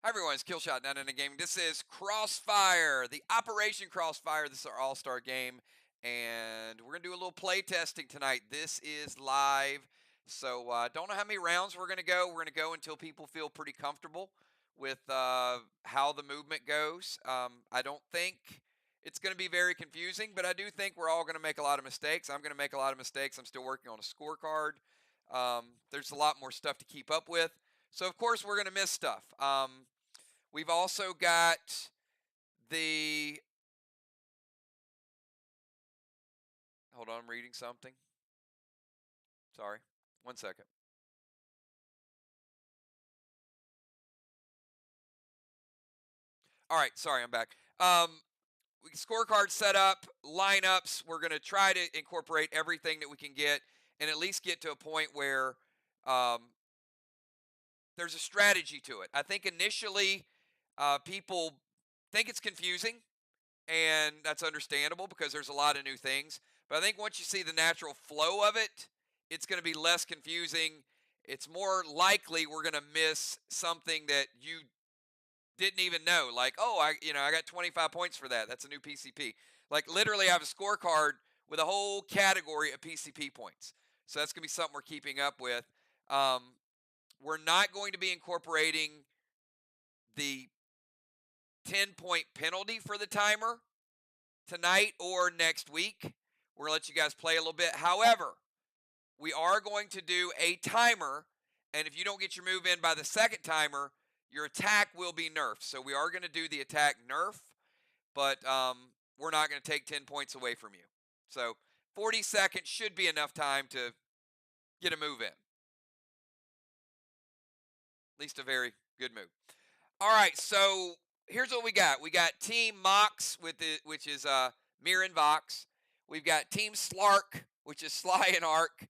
Hi everyone, it's Killshot Down in the Game. This is Crossfire, the Operation Crossfire. This is our all-star game, and we're gonna do a little play testing tonight. This is live, so don't know how many rounds we're gonna go. We're gonna go until people feel pretty comfortable with how the movement goes. I don't think it's gonna be very confusing, but I do think we're all gonna make a lot of mistakes. I'm gonna make a lot of mistakes. I'm still working on a scorecard. There's a lot more stuff to keep up with. So of course we're going to miss stuff. We've also got the. Hold on, I'm reading something. Sorry, 1 second. All right, sorry, I'm back. Scorecard set up, lineups. We're going to try to incorporate everything that we can get, and at least get to a point where um, there's a strategy to it. I think initially people think it's confusing, and that's understandable because there's a lot of new things. But I think once you see the natural flow of it, it's going to be less confusing. It's more likely we're going to miss something that you didn't even know. Like, oh, I got 25 points for that. That's a new PCP. Like literally, I have a scorecard with a whole category of PCP points. So that's going to be something we're keeping up with. Um, we're not going to be incorporating the 10-point penalty for the timer tonight or next week. We're going to let you guys play a little bit. However, we are going to do a timer, and if you don't get your move in by the second timer, your attack will be nerfed. So we are going to do the attack nerf, but we're not going to take 10 points away from you. So 40 seconds should be enough time to get a move in. At least a very good move. All right, so here's what we got. We got Team Mox, which is Mir and Vox. We've got Team Slark, which is Sly and Ark.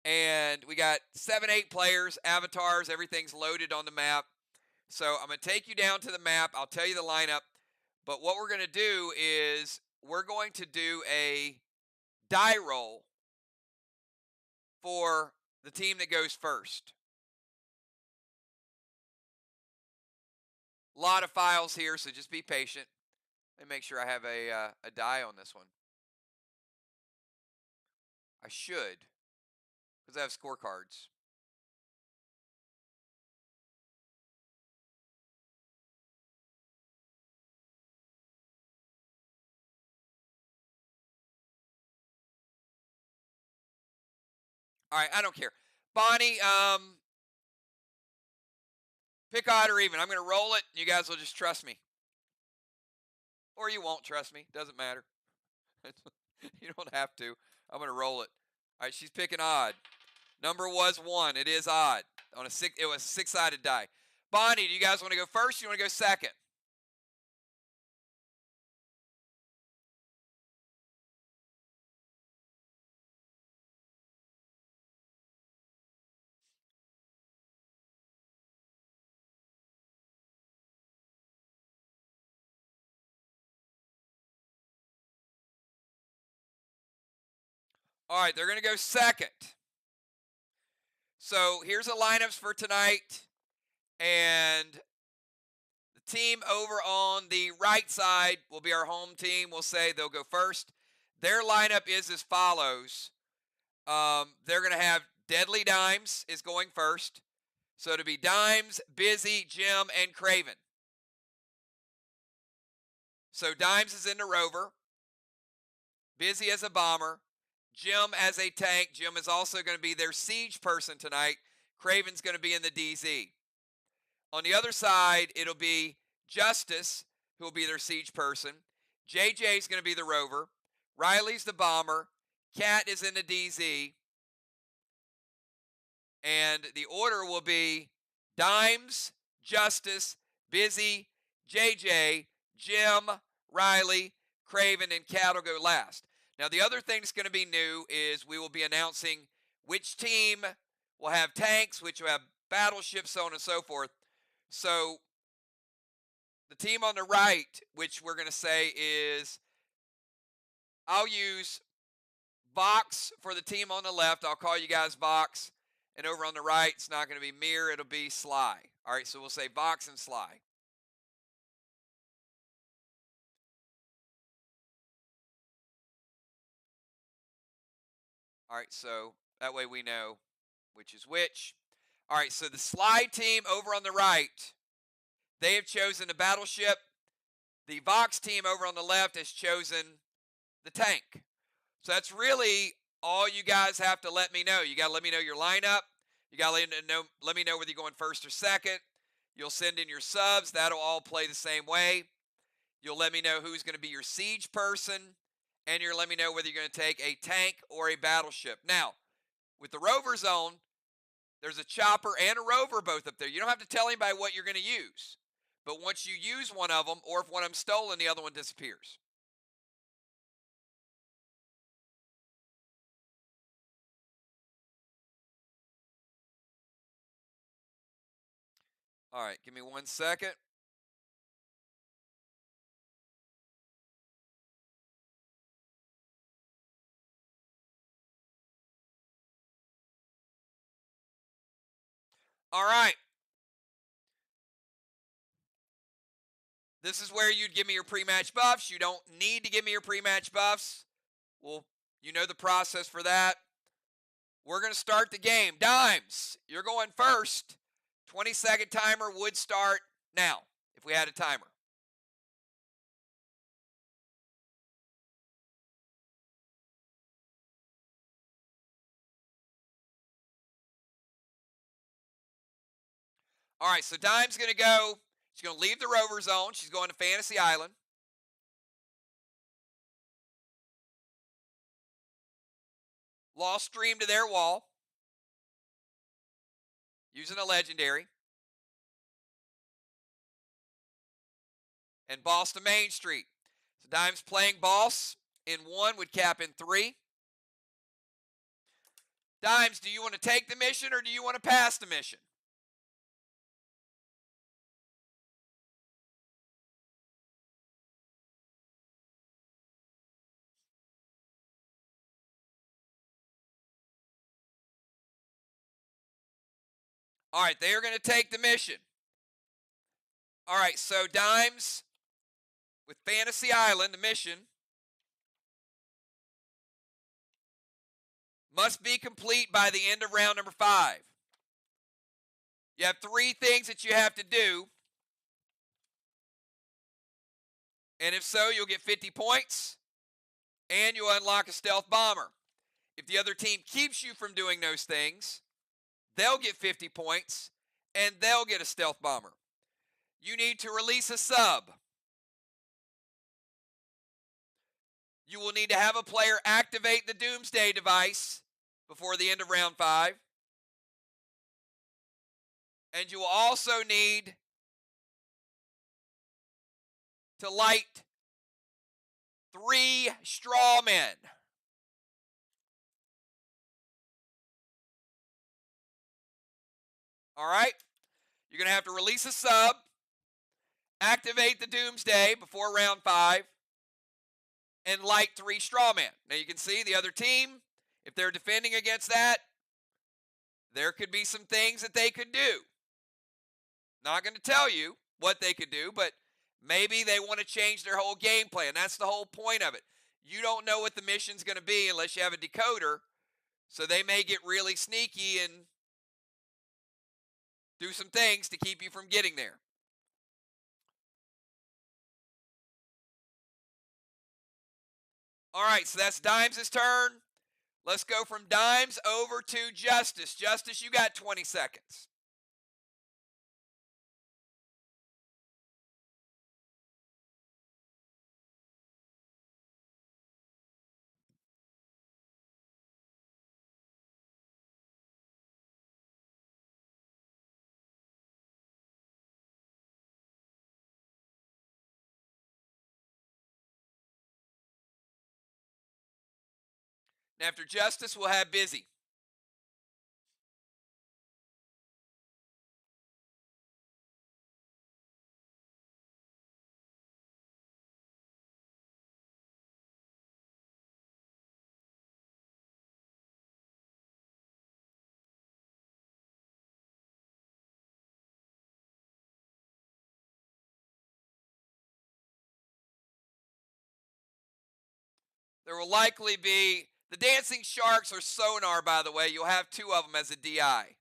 And we got 7, 8 players, avatars, everything's loaded on the map. So I'm going to take you down to the map. I'll tell you the lineup. But what we're going to do is we're going to do a die roll for the team that goes first. A lot of files here, so just be patient. Let me make sure I have a die on this one. I should, because I have scorecards. All right, I don't care. Bonnie, pick odd or even. I'm going to roll it. You guys will just trust me. Or you won't trust me. Doesn't matter. You don't have to. I'm going to roll it. All right, she's picking odd. Number was 1. It is odd. It was a 6-sided die. Bonnie, do you guys want to go first? Or you want to go second? All right, they're going to go second. So here's the lineups for tonight. And the team over on the right side will be our home team. We'll say they'll go first. Their lineup is as follows. They're going to have Deadly Dimes is going first. So it'll be Dimes, Busy, Jim, and Craven. So Dimes is in the rover. Busy as a bomber. Jim as a tank. Jim is also going to be their siege person tonight. Craven's going to be in the DZ. On the other side, it'll be Justice, who will be their siege person. JJ's going to be the rover. Riley's the bomber. Cat is in the DZ. And the order will be Dimes, Justice, Busy, JJ, Jim, Riley, Craven, and Cat will go last. Now, the other thing that's going to be new is we will be announcing which team will have tanks, which will have battleships, so on and so forth. So the team on the right, which we're going to say is, I'll use Vox for the team on the left. I'll call you guys Vox. And over on the right, it's not going to be Mir, it'll be Sly. All right, so we'll say Vox and Sly. All right, so that way we know which is which. All right, so the slide team over on the right, they have chosen the battleship. The Vox team over on the left has chosen the tank. So that's really all you guys have to let me know. You got to let me know your lineup. You got to let me know whether you're going first or second. You'll send in your subs. That'll all play the same way. You'll let me know who's going to be your siege person, and you'll let me know whether you're going to take a tank or a battleship. Now, with the rover zone, there's a chopper and a rover both up there. You don't have to tell anybody what you're going to use. But once you use one of them, or if one of them's stolen, the other one disappears. All right, give me 1 second. All right. This is where you'd give me your pre-match buffs. You don't need to give me your pre-match buffs. Well, you know the process for that. We're going to start the game. Dimes, you're going first. 20-second timer would start now if we had a timer. All right, so Dime's going to go. She's going to leave the rover zone. She's going to Fantasy Island. Lost stream to their wall. Using a legendary. And boss to Main Street. So Dime's playing boss in 1, would cap in 3. Dimes, do you want to take the mission or do you want to pass the mission? All right, they are going to take the mission. All right, so Dimes with Fantasy Island, the mission must be complete by the end of round number 5. You have 3 things that you have to do. And if so, you'll get 50 points and you'll unlock a stealth bomber. If the other team keeps you from doing those things, they'll get 50 points and they'll get a stealth bomber. You need to release a sub. You will need to have a player activate the Doomsday device before the end of round 5. And you will also need to light 3 straw men. All right? You're going to have to release a sub, activate the Doomsday before round 5, and light 3 straw men. Now you can see the other team, if they're defending against that, there could be some things that they could do. Not going to tell you what they could do, but maybe they want to change their whole game plan. That's the whole point of it. You don't know what the mission's going to be unless you have a decoder, so they may get really sneaky and do some things to keep you from getting there. All right, so that's Dimes' turn. Let's go from Dimes over to Justice. Justice, you got 20 seconds. And after Justice, we'll have Busy. There will likely be The dancing sharks are sonar, by the way. You'll have 2 of them as a DI.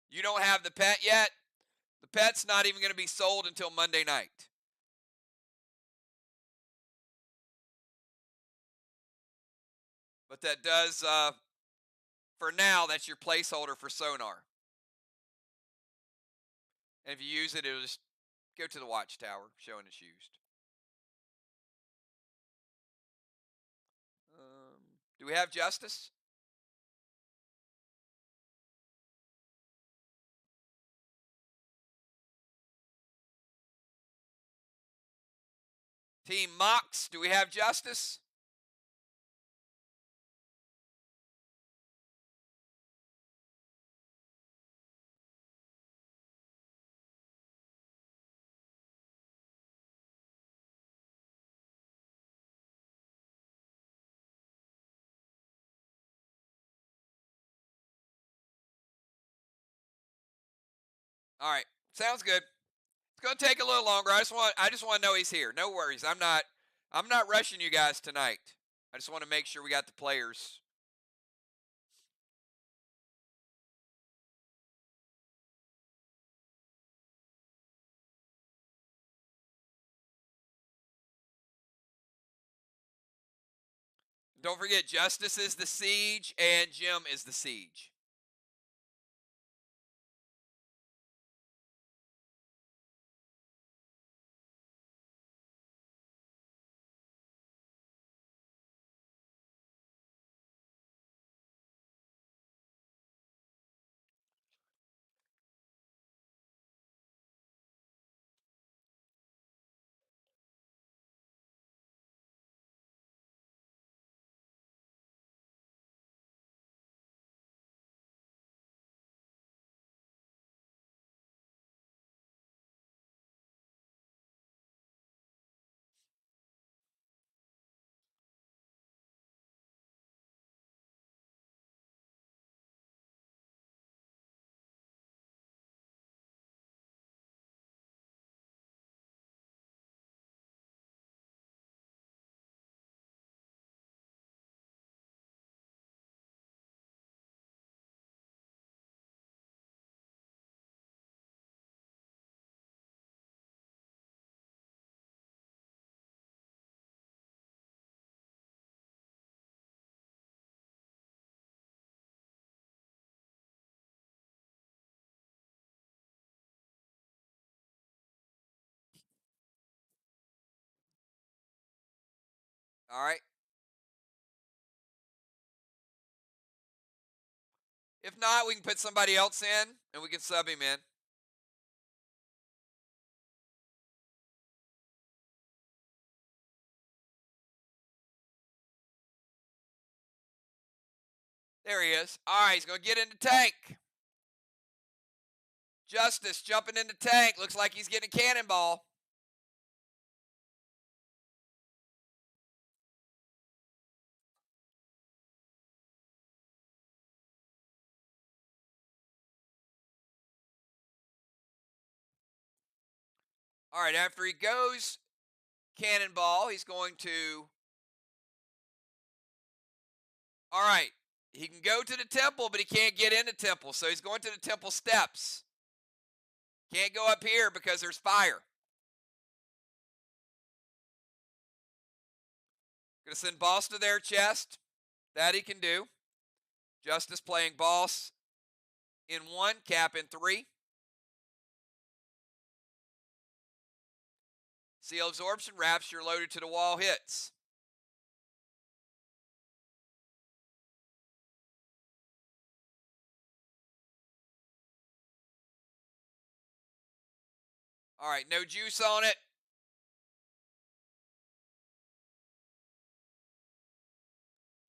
You don't have the pet yet. The pet's not even going to be sold until Monday night. But that does, for now, that's your placeholder for sonar. And if you use it, it'll just go to the watchtower showing it's used. Do we have justice? Team Mox, do we have justice? All right, sounds good. It's going to take a little longer. I just want to know he's here. No worries. I'm not rushing you guys tonight. I just want to make sure we got the players. Don't forget, Justice is the siege and Jim is the siege. All right. If not, we can put somebody else in and we can sub him in. There he is. All right, he's going to get into tank. Justice jumping into tank. Looks like he's getting a cannonball. All right, after he goes cannonball, he's going to. All right, he can go to the temple, but he can't get into temple, so he's going to the temple steps. Can't go up here because there's fire. Gonna send boss to their chest. That he can do. Justice playing boss in 1, cap in 3. Seal absorption, rapture loaded to the wall, hits. All right, no juice on it.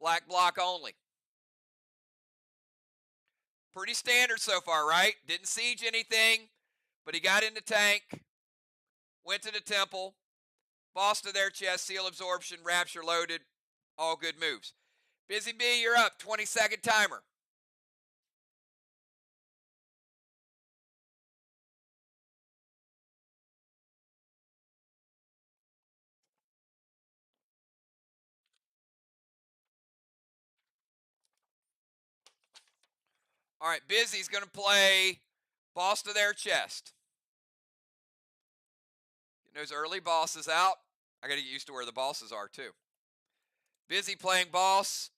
Black block only. Pretty standard so far, right? Didn't siege anything, but he got into tank, went to the temple, boss to their chest, seal absorption, rapture loaded, all good moves. Busy B, you're up. 20-second timer. All right, Busy's going to play boss to their chest. Getting those early bosses out. I got to get used to where the bosses are, too. Busy playing boss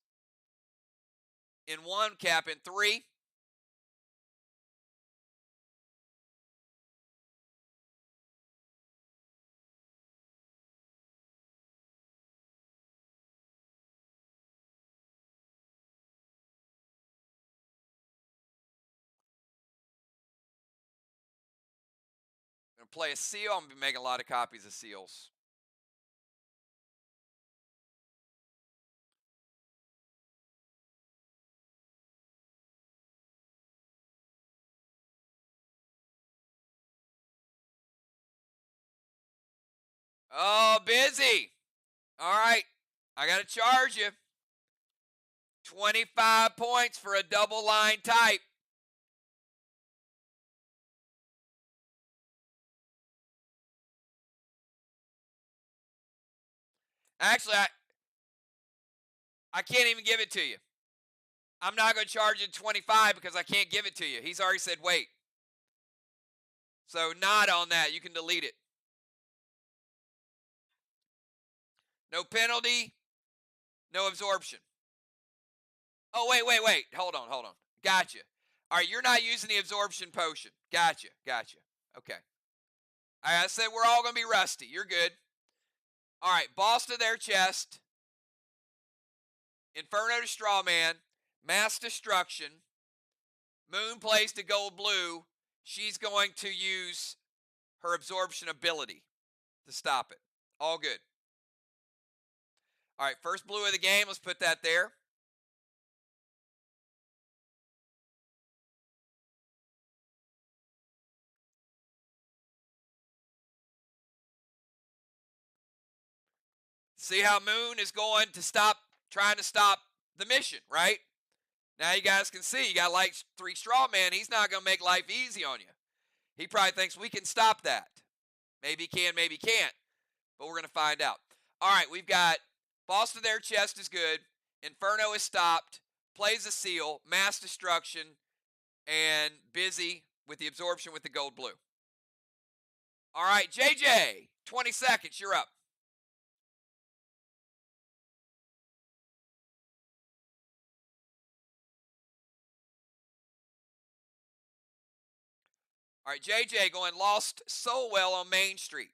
in 1, cap in 3. Going to play a seal. I'm going to be making a lot of copies of seals. Oh, Busy. All right. I got to charge you. 25 points for a double line type. Actually, I can't even give it to you. I'm not going to charge you 25 because I can't give it to you. He's already said wait. So not on that. You can delete it. No penalty. No absorption. Oh, wait. Hold on. Gotcha. All right, you're not using the absorption potion. Gotcha. Okay. I said we're all going to be rusty. You're good. All right, boss to their chest. Inferno to Strawman. Mass Destruction. Moon plays to gold blue. She's going to use her absorption ability to stop it. All good. All right, first blue of the game. Let's put that there. See how Moon is going to trying to stop the mission, right? Now you guys can see, you got like 3 straw man. He's not going to make life easy on you. He probably thinks we can stop that. Maybe he can, maybe he can't. But we're going to find out. All right, we've got boss to their chest is good. Inferno is stopped. Plays a seal. Mass Destruction. And Busy with the absorption with the gold blue. All right, JJ, 20 seconds. You're up. All right, JJ going Lost Soulwell on Main Street.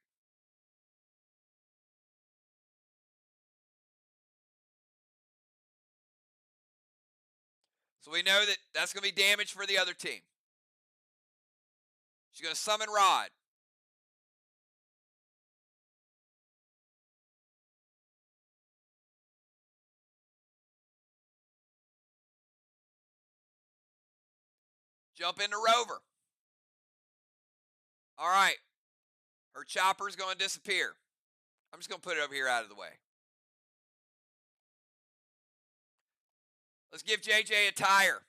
So we know that that's going to be damage for the other team. She's going to summon Rod. Jump into Rover. All right. Her chopper's going to disappear. I'm just going to put it over here out of the way. Let's give JJ a tire.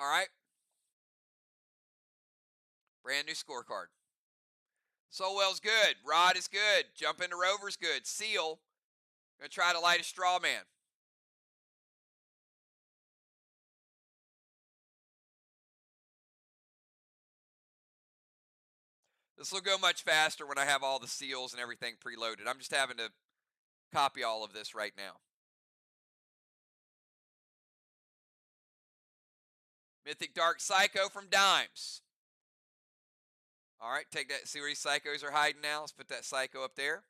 All right. Brand new scorecard. Soulwell's good. Rod is good. Jump into Rover's good. Seal. Going to try to light a straw man. This will go much faster when I have all the seals and everything preloaded. I'm just having to copy all of this right now. Mythic Dark Psycho from Dimes. All right, take that. See where these psychos are hiding now? Let's put that psycho up there.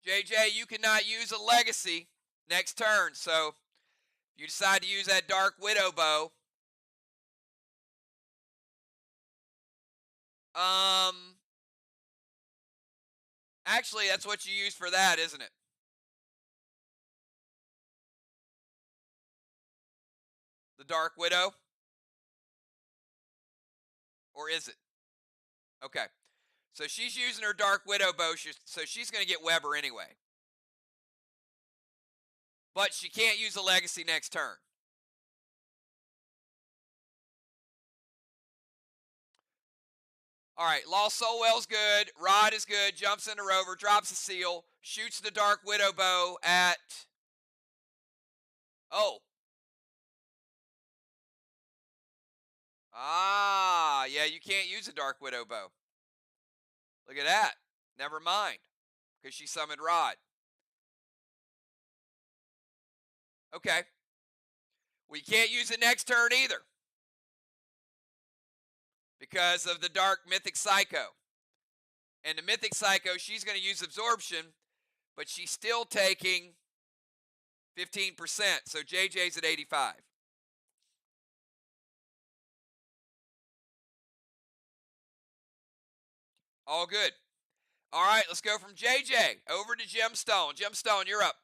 JJ, you cannot use a legacy next turn, so if you decide to use that Dark Widow bow, actually, that's what you use for that, isn't it? The Dark Widow? Or is it? Okay. So she's using her Dark Widow bow, so she's going to get Weber anyway. But she can't use a legacy next turn. All right, Lost Soulwell's good. Rod is good. Jumps into Rover, drops a seal, shoots the Dark Widow bow at. Oh. Ah, yeah, you can't use a Dark Widow bow. Look at that. Never mind, because she summoned Rod. Okay. Well, you can't use it next turn either because of the Dark Mythic Psycho. And the Mythic Psycho, she's going to use Absorption, but she's still taking 15%. So JJ's at 85. All good. All right, let's go from JJ over to Gemstone. Gemstone, you're up.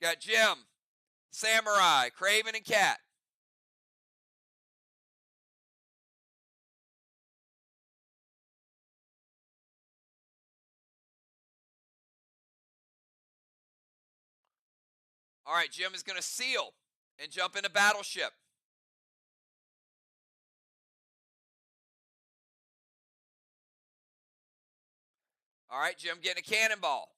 Got Jim, Samurai, Craven, and Cat. All right, Jim is going to seal and jump into Battleship. All right, Jim getting a Cannonball.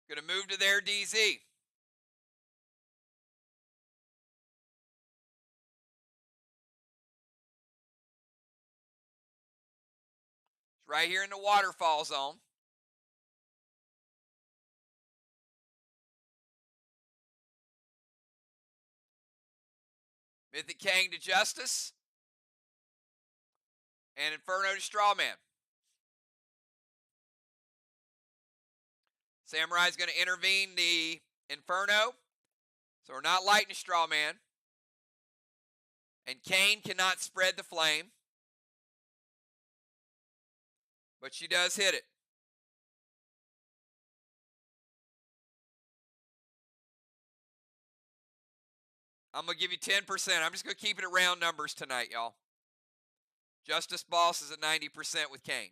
Going to move to their DZ. It's right here in the waterfall zone. Mythic Kang to Justice. And Inferno to Strawman. Samurai's going to intervene the Inferno. So we're not lighting a Strawman. And Kane cannot spread the flame. But she does hit it. I'm going to give you 10%. I'm just going to keep it at round numbers tonight, y'all. Justice Boss is at 90% with Kane.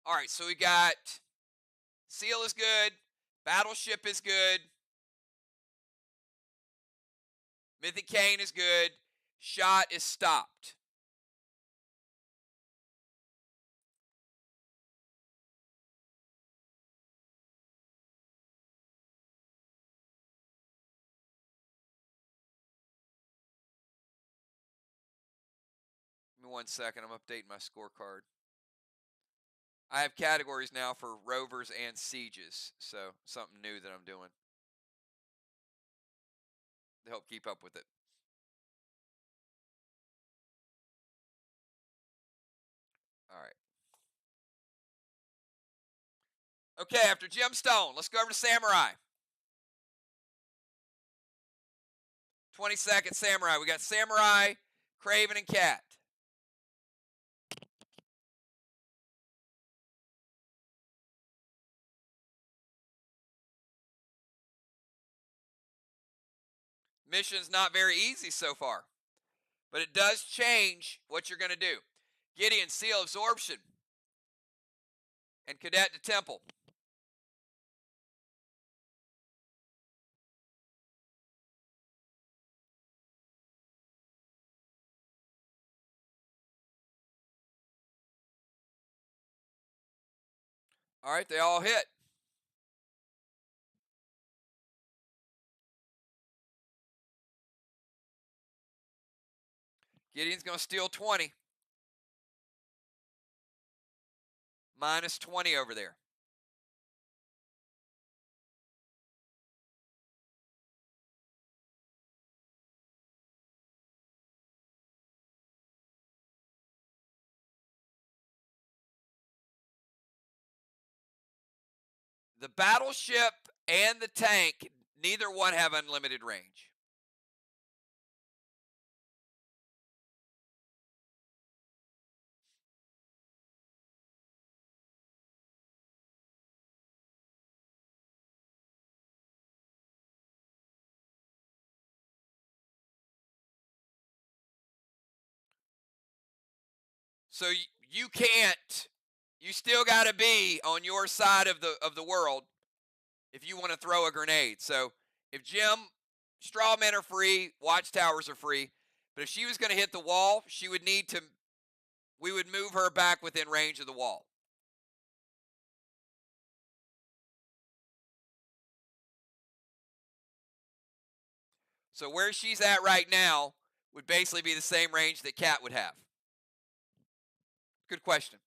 All right, so we got Seal is good. Battleship is good. Mythic Kane is good. Shot is stopped. Give me 1 second. I'm updating my scorecard. I have categories now for rovers and sieges, so something new that I'm doing to help keep up with it. All right. Okay, after Gemstone, let's go over to Samurai. 20 seconds, Samurai. We got Samurai, Craven, and Cat. Mission's not very easy so far, but it does change what you're going to do. Gideon, Seal Absorption, and Cadet to Temple. All right, they all hit. Gideon's going to steal 20. Minus 20 over there. The battleship and the tank, neither one have unlimited range. So you can't. You still got to be on your side of the world if you want to throw a grenade. So if Jim, strawmen are free, watchtowers are free, but if she was going to hit the wall, she would need to. We would move her back within range of the wall. So where she's at right now would basically be the same range that Cat would have. Good question.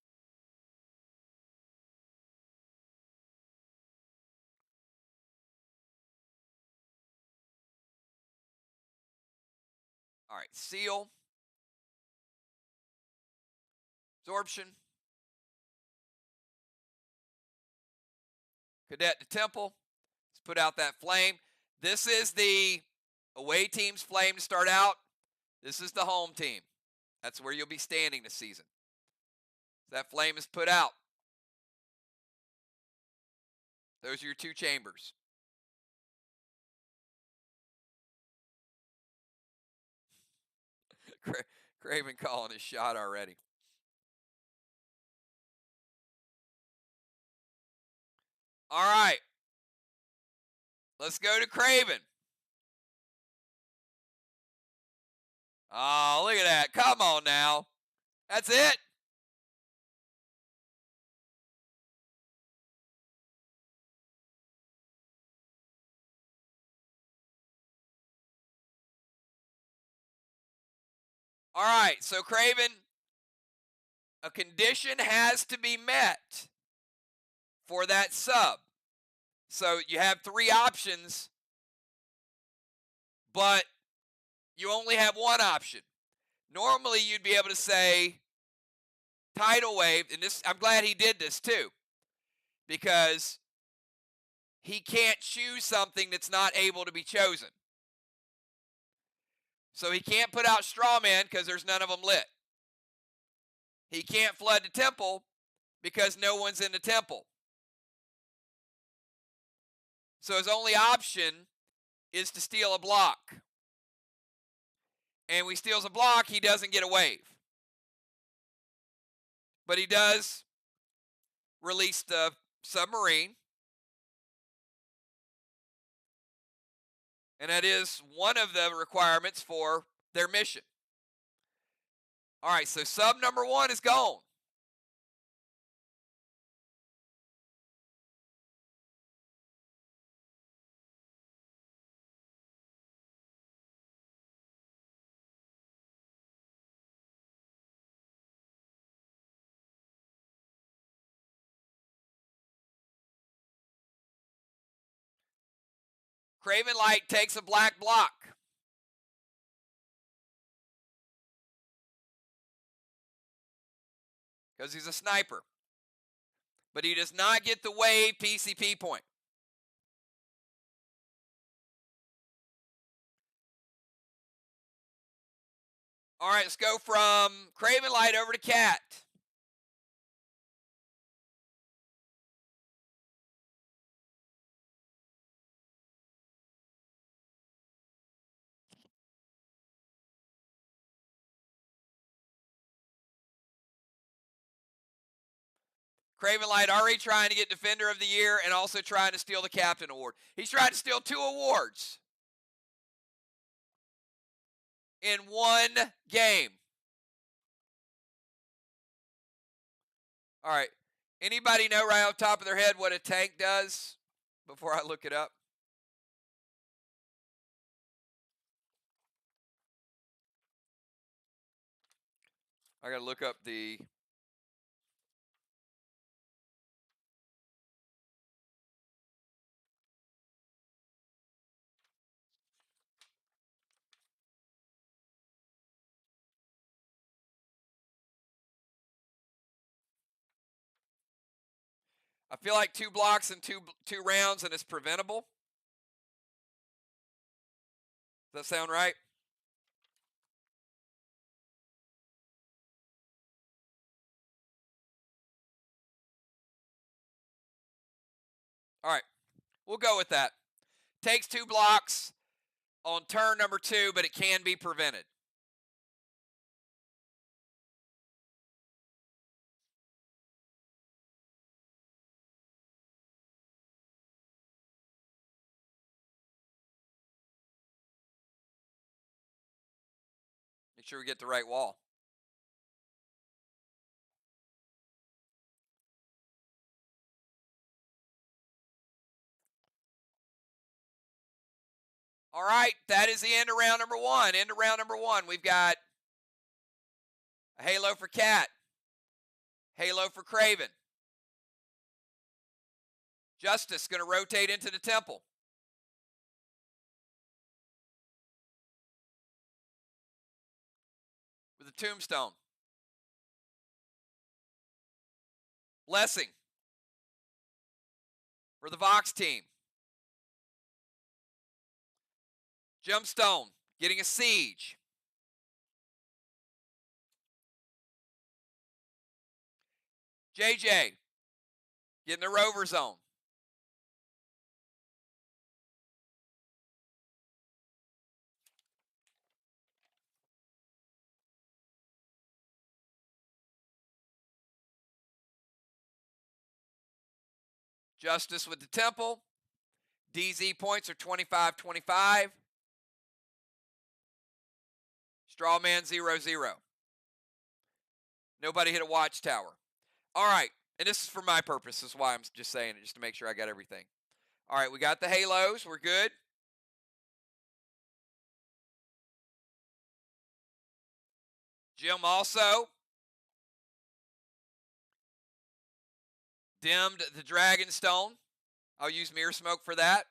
All right, seal, absorption, cadet to temple. Let's put out that flame. This is the away team's flame to start out. This is the home team. That's where you'll be standing this season. That flame is put out. Those are your two chambers. Craven calling his shot already. All right. Let's go to Craven. Oh, look at that. Come on now. That's it. All right. So, Craven, a condition has to be met for that sub. So, you have three options, but you only have one option. Normally, you'd be able to say tidal wave, and this, I'm glad he did this too, because he can't choose something that's not able to be chosen. So he can't put out strawman because there's none of them lit. He can't flood the temple because no one's in the temple. So his only option is to steal a block. And when he steals a block, he doesn't get a wave. But he does release the submarine. And that is one of the requirements for their mission. All right, so sub number one is gone. Craven Light takes a black block. Because he's a sniper. But he does not get the wave PCP point. All right, let's go from Craven Light over to Cat. Craven Light already trying to get Defender of the Year and also trying to steal the Captain Award. He's trying to steal 2 awards in one game. All right. Anybody know right off the top of their head what a tank does before I look it up? I got to look up the. I feel like 2 blocks and two rounds, and it's preventable. Does that sound right? All right, we'll go with that. Takes 2 blocks on turn number 2, but it can be prevented. Make sure we get the right wall. All right, that is the end of round number 1. End of round number 1. We've got a halo for Cat, halo for Craven. Justice going to rotate into the temple. With a tombstone. Blessing for the Vox team. Gemstone getting a siege. JJ getting the rover zone. Justice with the temple. DZ points are 25-25. Strawman 0-0. Nobody hit a watchtower. All right, and this is for my purpose. This is why I'm just saying it, just to make sure I got everything. All right, we got the halos. We're good. Jim also dimmed the Dragonstone. I'll use mirror smoke for that.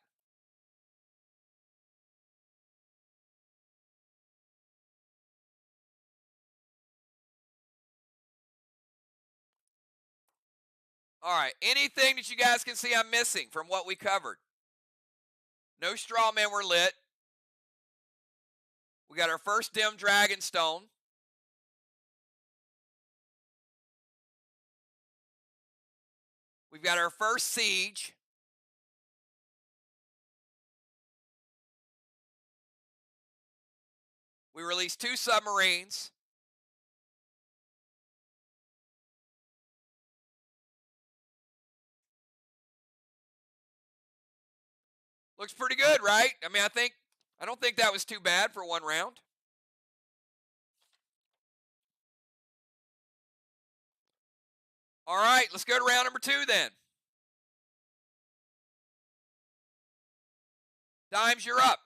All right, anything that you guys can see I'm missing from what we covered? No straw men were lit. We got our first dim Dragonstone. We've got our first siege. We released 2 submarines. Looks pretty good, right? I mean, I don't think that was too bad for 1 round. All right, let's go to round number 2 then. Dimes, you're up.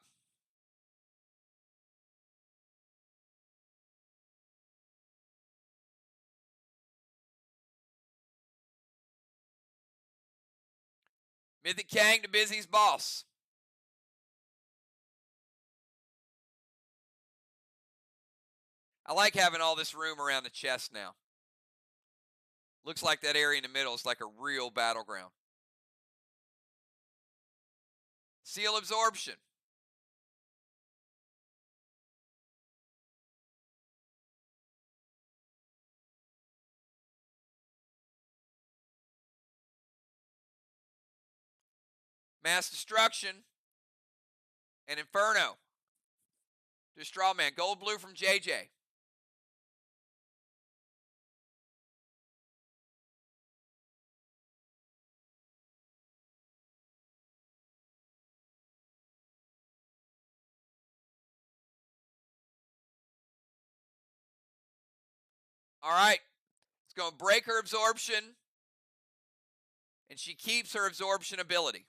Mythic Kang to Busy's boss. I like having all this room around the chest now. Looks like that area in the middle is like a real battleground. Seal absorption. Mass destruction. And Inferno. To Strawman. Gold blue from JJ. All right. Let's go breaker absorption and she keeps her absorption ability.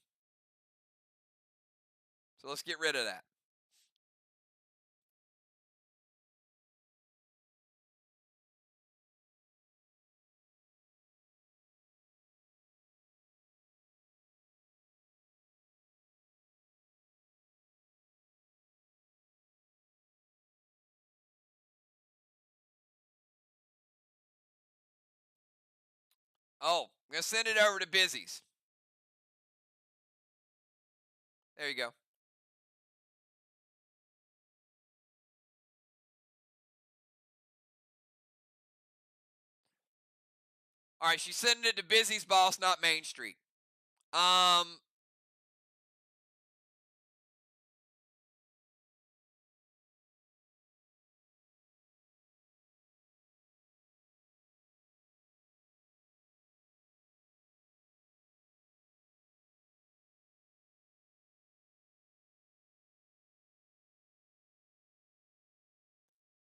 So let's get rid of that. Oh, I'm going to send it over to Busy's. There you go. All right, she's sending it to Busy's boss, not Main Street.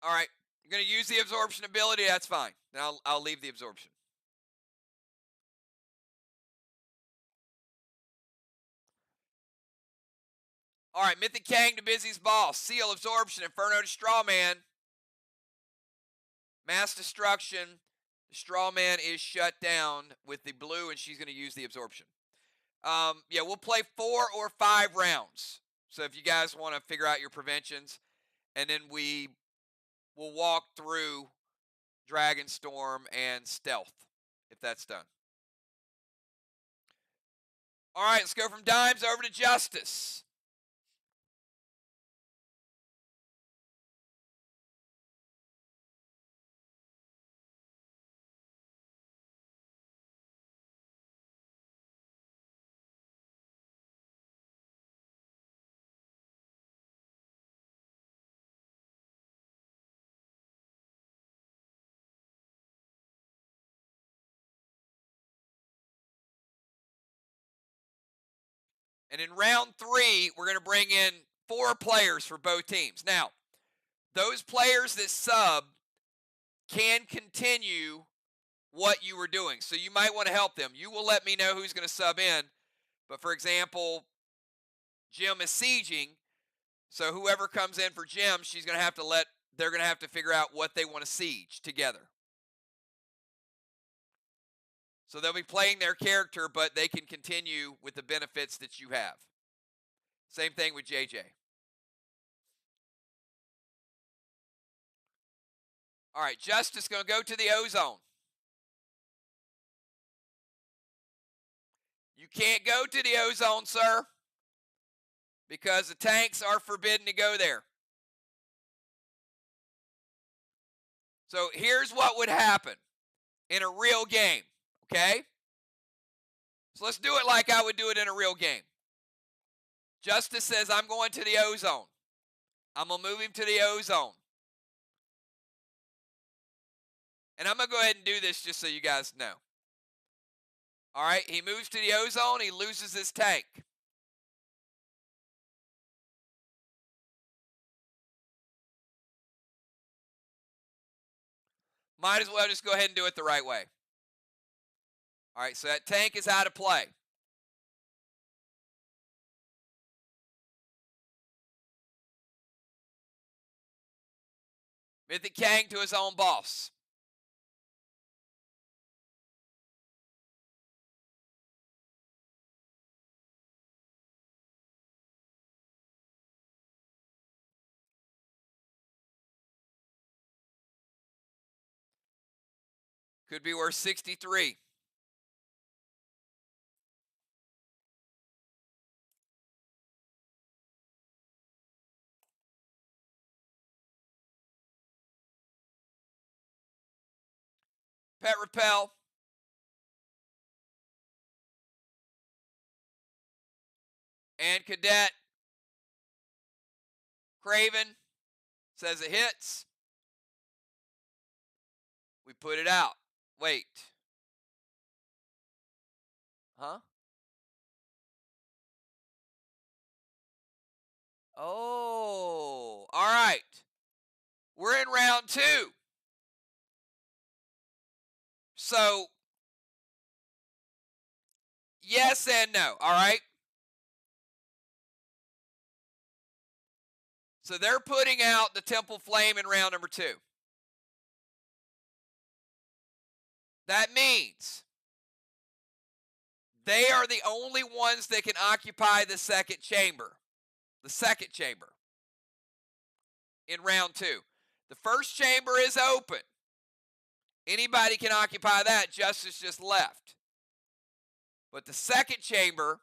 All right, you're going to use the absorption ability. That's fine. Then I'll leave the absorption. All right, Mythic Kang to Busy's boss. Seal, absorption, Inferno to Strawman. Mass destruction. The Strawman is shut down with the blue, and she's going to use the absorption. Yeah, we'll play 4 or 5 rounds. So if you guys want to figure out your preventions, and then we will walk through Dragon Storm and Stealth, if that's done. All right, let's go from Dimes over to Justice. And in round 3, we're going to bring in 4 players for both teams. Now, those players that sub can continue what you were doing. So you might want to help them. You will let me know who's going to sub in. But for example, Jim is sieging. So whoever comes in for Jim, they're going to have to figure out what they want to siege together. So they'll be playing their character, but they can continue with the benefits that you have. Same thing with JJ. All right, Justice going to go to the Ozone. You can't go to the Ozone, sir, because the tanks are forbidden to go there. So here's what would happen in a real game, okay? So let's do it like I would do it in a real game. Justice says, I'm going to the Ozone. I'm going to move him to the Ozone. And I'm going to go ahead and do this just so you guys know. All right, he moves to the Ozone. He loses his tank. Might as well just go ahead and do it the right way. All right, so that tank is out of play. Mythic Kang to his own boss. Could be worth 63. Pet Repel. And Cadet. Craven says it hits. We put it out. Wait. Huh? Oh, all right. We're in round 2. So yes and no, all right? So they're putting out the Temple Flame in round number 2. That means they are the only ones that can occupy the second chamber. The second chamber in round 2. The first chamber is open. Anybody can occupy that. Justice just left. But the second chamber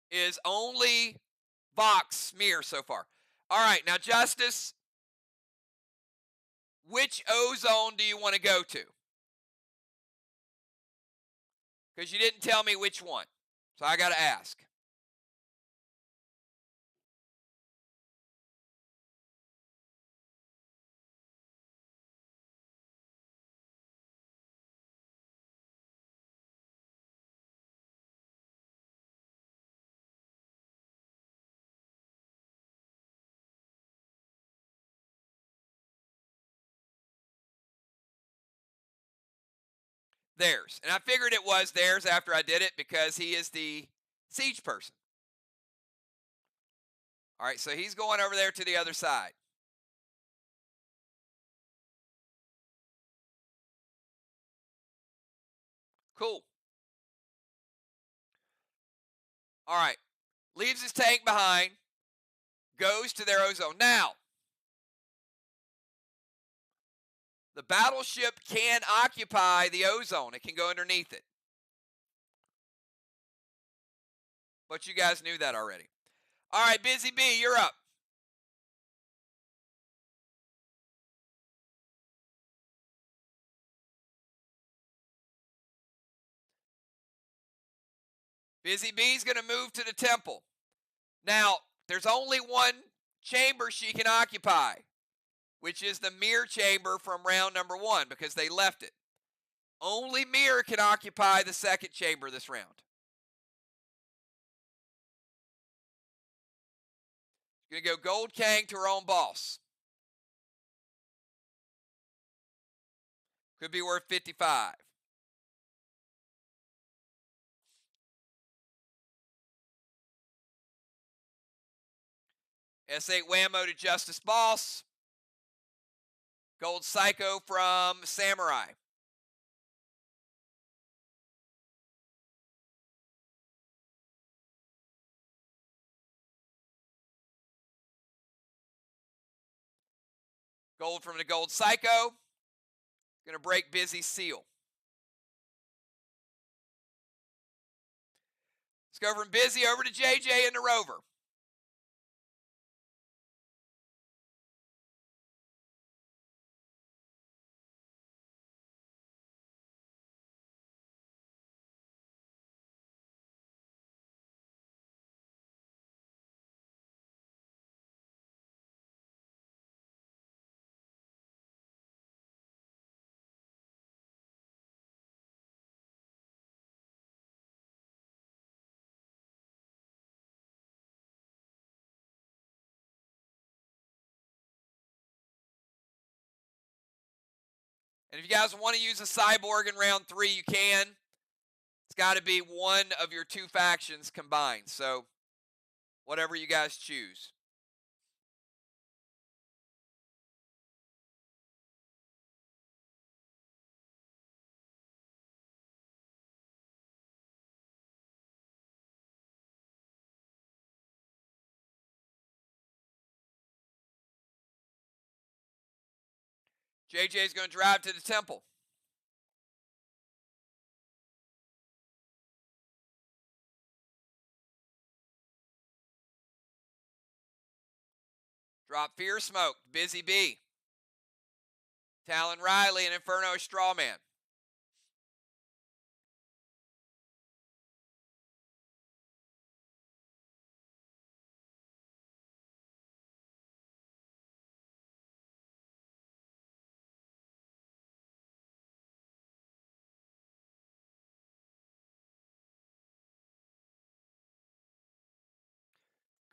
is only Vox smear so far. All right, now Justice, which ozone do you want to go to? Because you didn't tell me which one. So I got to ask. Theirs. And I figured it was theirs after I did it because he is the siege person. All right, so he's going over there to the other side. Cool. All right. Leaves his tank behind. Goes to their ozone. Now, the battleship can occupy the ozone. It can go underneath it. But you guys knew that already. All right, Busy Bee, you're up. Busy Bee's going to move to the temple. Now, there's only one chamber she can occupy, which is the mirror chamber from round number 1 because they left it. Only mirror can occupy the second chamber this round. She's going to go Gold Kang to her own boss. Could be worth 55. S8 Whammo to Justice Boss. Gold Psycho from Samurai. Gold from the Gold Psycho. Going to break Busy Seal. Let's go from Busy over to JJ and the Rover. And if you guys want to use a cyborg in round 3, you can. It's got to be one of your 2 factions combined. So, whatever you guys choose. JJ is going to drive to the temple. Drop Fear Smoke, Busy Bee. Talon Riley and Inferno Strawman.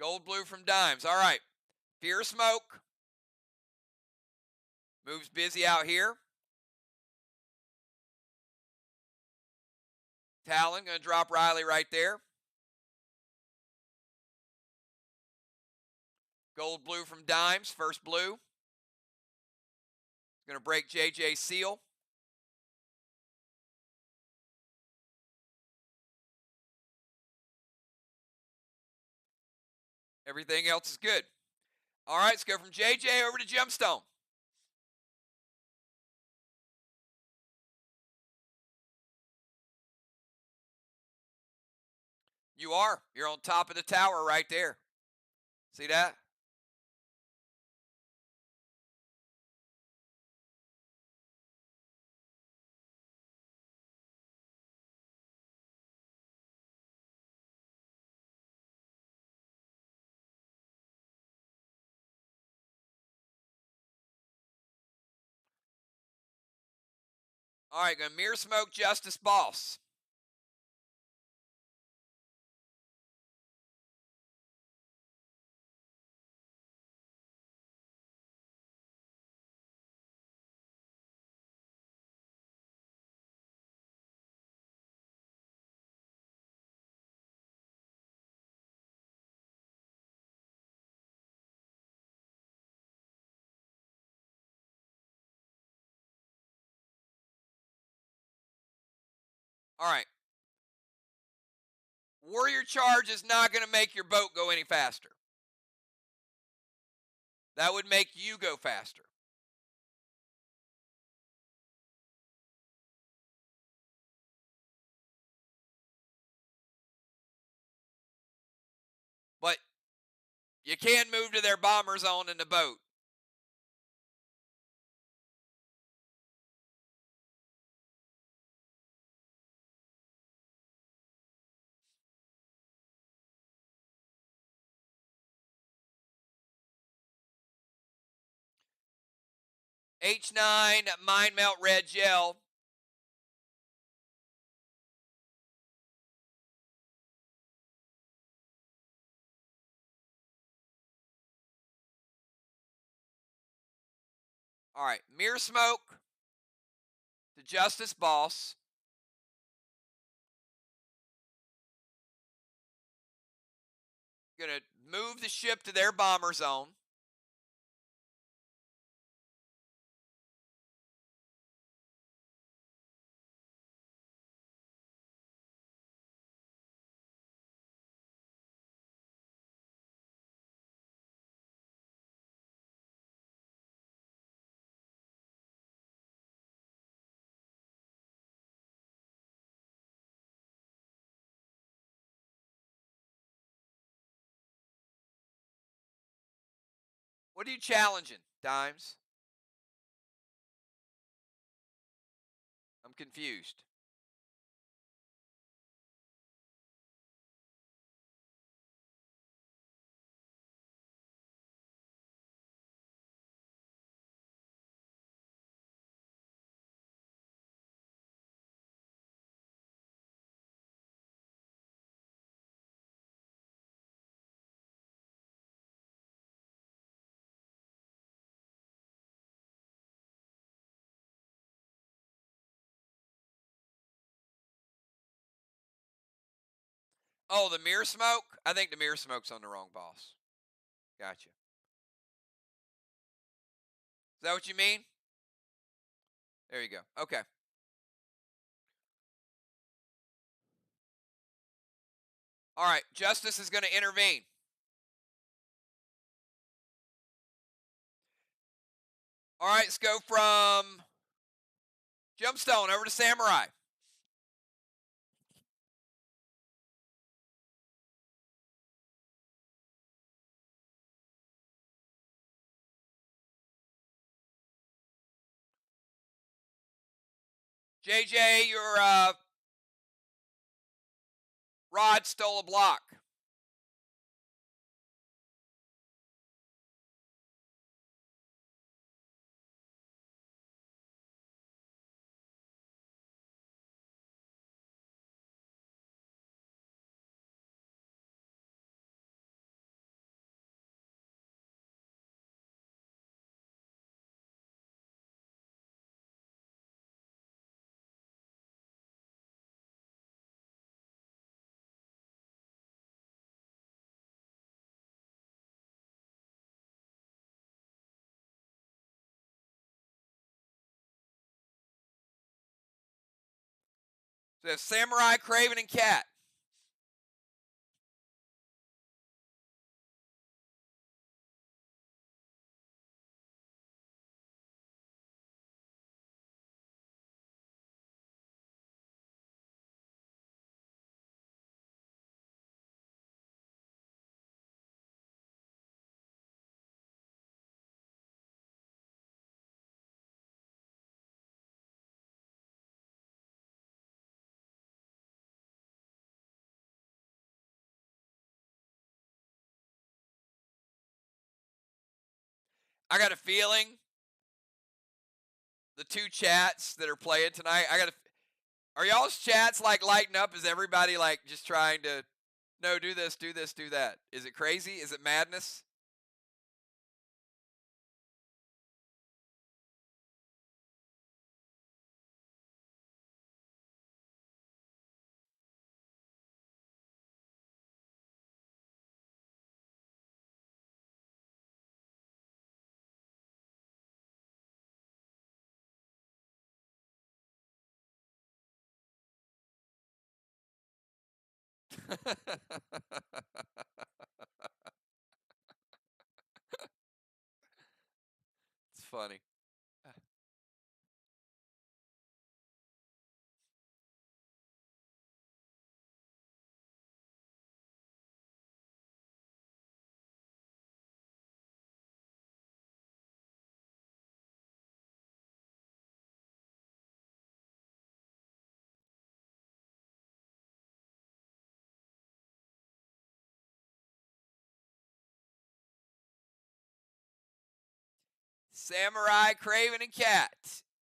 Gold Blue from Dimes. All right. Fear Smoke. Moves Busy out here. Talon going to drop Riley right there. Gold Blue from Dimes, first blue. Going to break JJ Seal. Everything else is good. All right, let's go from JJ over to Gemstone. You are. You're on top of the tower right there. See that? All right, going to Mirror Smoke Justice Boss. All right. Warrior Charge is not going to make your boat go any faster. That would make you go faster. But you can move to their bomber zone in the boat. H9 Mind Melt Red Gel. All right, Mirror Smoke to Justice Boss. Going to move the ship to their bomber zone. What are you challenging, Dimes? I'm confused. Oh, the Mirror Smoke? I think the Mirror Smoke's on the wrong boss. Gotcha. Is that what you mean? There you go. Okay. All right. Justice is going to intervene. All right. Let's go from Gemstone over to Samurai. JJ, your rod stole a block. So Samurai, Craven, and Cat. I got a feeling the two chats that are playing tonight. Are y'all's chats like lighting up? Is everybody like just trying to no, do this, do this, do that? Is it crazy? Is it madness? It's funny. Samurai, Craven, and Cat.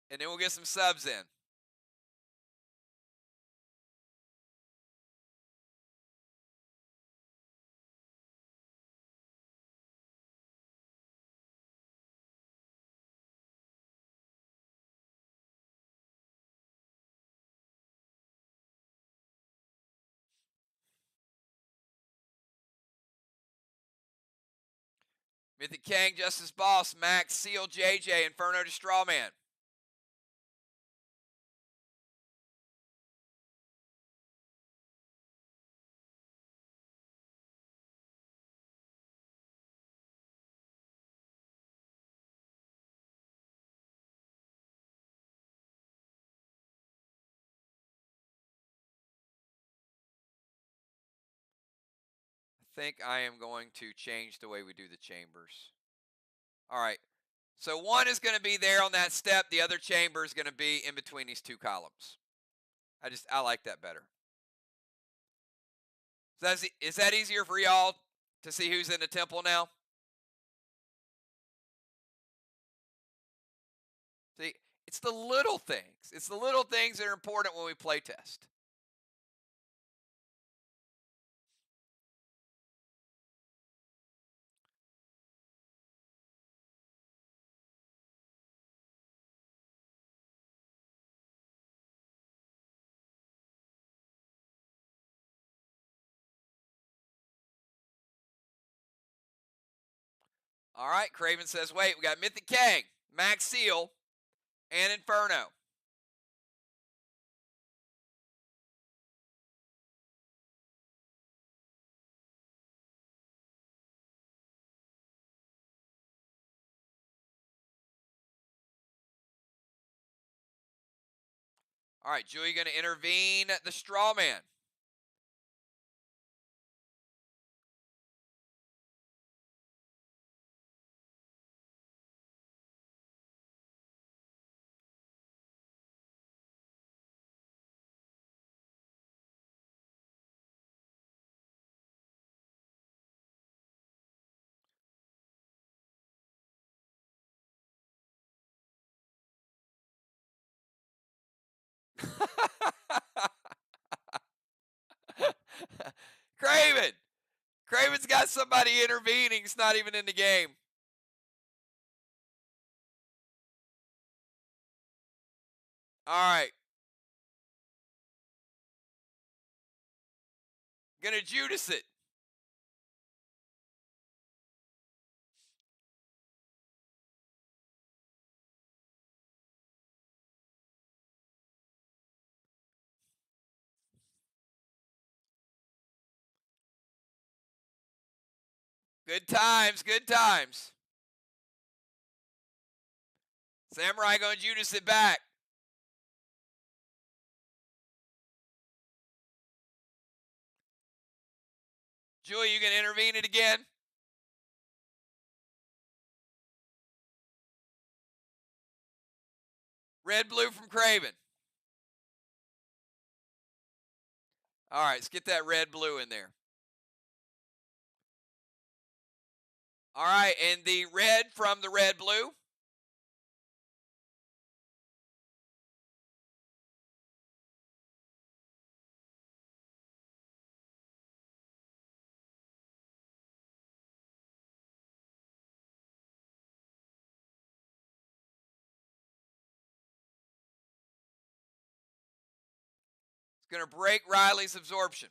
And then we'll get some subs in. Mythic Kang, Justice Boss, Max, Seal, JJ, Inferno to Strawman. I think I am going to change the way we do the chambers. All right. So one is going to be there on that step. The other chamber is going to be in between these two columns. I like that better. So is that easier for y'all to see who's in the temple now? See, it's the little things. It's the little things that are important when we play test. All right, Craven says, wait, we got Mythic Kang, Max Seal, and Inferno. All right, Julie going to intervene the straw man. Craven. Craven's got somebody intervening. He's not even in the game. All right. Gonna Judas it. Good times, good times. Samurai going Judas it back. Julie, you gonna intervene it again? Red blue from Craven. All right, let's get that red blue in there. All right, and the red from the red blue. It's going to break Riley's absorption.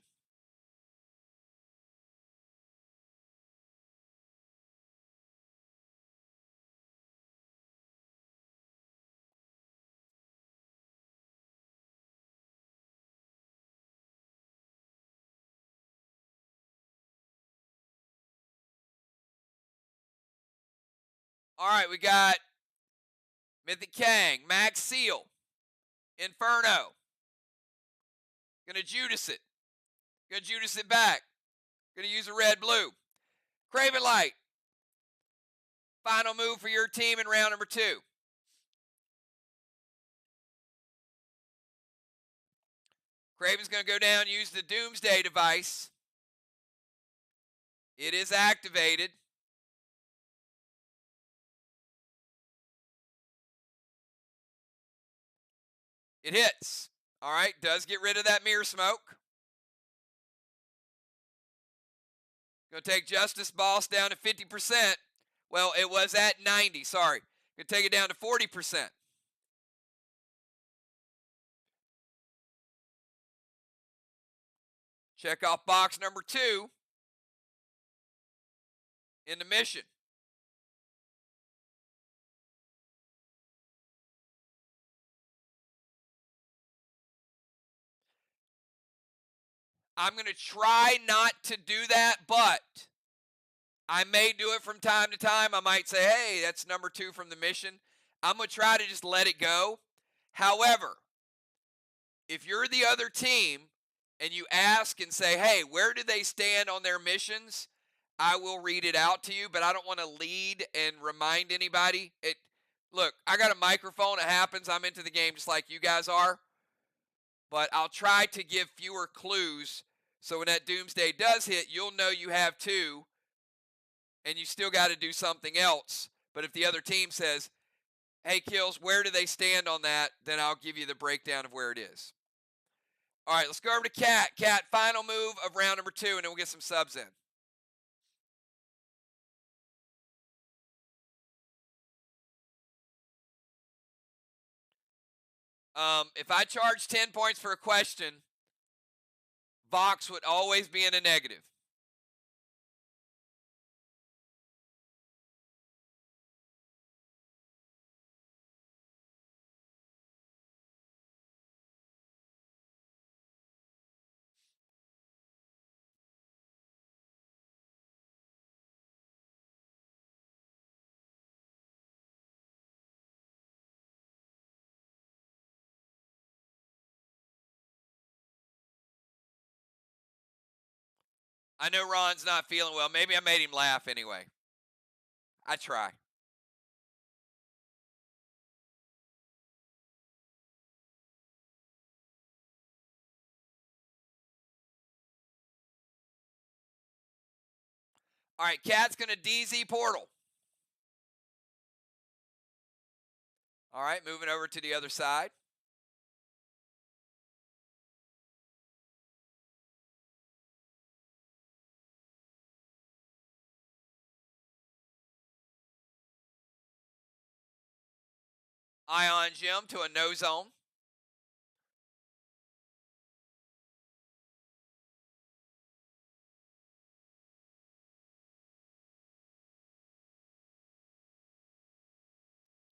All right, we got Mythic Kang, Max Seal, Inferno. Gonna Judas it. Gonna Judas it back. Gonna use a red blue. Craven Light. Final move for your team in round number 2. Craven's gonna go down, use the Doomsday device. It is activated. It hits. All right, does get rid of that mirror smoke. Gonna take Justice Boss down to 50%. Well, it was at 90, sorry. Gonna take it down to 40%. Check off box number 2 in the mission. I'm going to try not to do that, but I may do it from time to time. I might say, hey, that's number 2 from the mission. I'm going to try to just let it go. However, if you're the other team and you ask and say, hey, where do they stand on their missions? I will read it out to you, but I don't want to lead and remind anybody. Look, I got a microphone. It happens. I'm into the game just like you guys are. But I'll try to give fewer clues so when that Doomsday does hit, you'll know you have 2 and you still got to do something else. But if the other team says, hey, Kills, where do they stand on that? Then I'll give you the breakdown of where it is. All right, let's go over to Cat. Cat, final move of round number 2, and then we'll get some subs in. If I charge 10 points for a question, Vox would always be in a negative. I know Ron's not feeling well. Maybe I made him laugh anyway. I try. All right, Cat's going to DZ Portal. All right, moving over to the other side. Ion Gem to a no zone.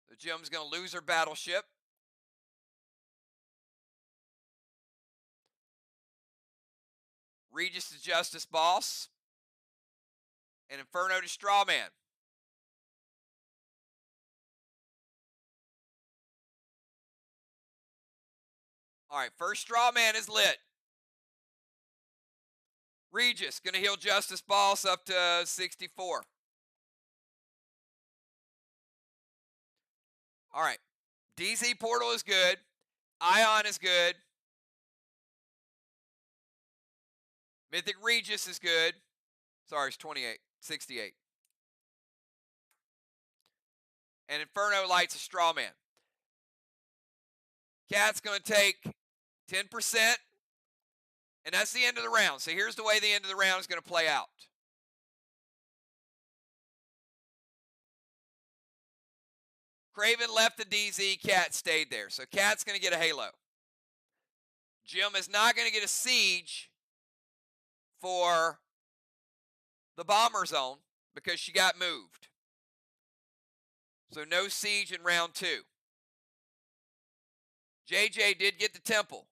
The gem's going to lose her battleship. Regis the Justice Boss. and Inferno to Strawman. All right, first Strawman is lit. Regis going to heal Justice Boss up to 64. All right, DZ Portal is good. Ion is good. Mythic Regis is good. Sorry, it's 28, 68. And Inferno Light's a Strawman. Cat's going to take 10%, and that's the end of the round. So here's the way the end of the round is going to play out. Craven left the DZ, Cat stayed there. So Cat's going to get a Halo. Jim is not going to get a Siege for the Bomber Zone because she got moved. So no Siege in round 2. JJ did get the Temple.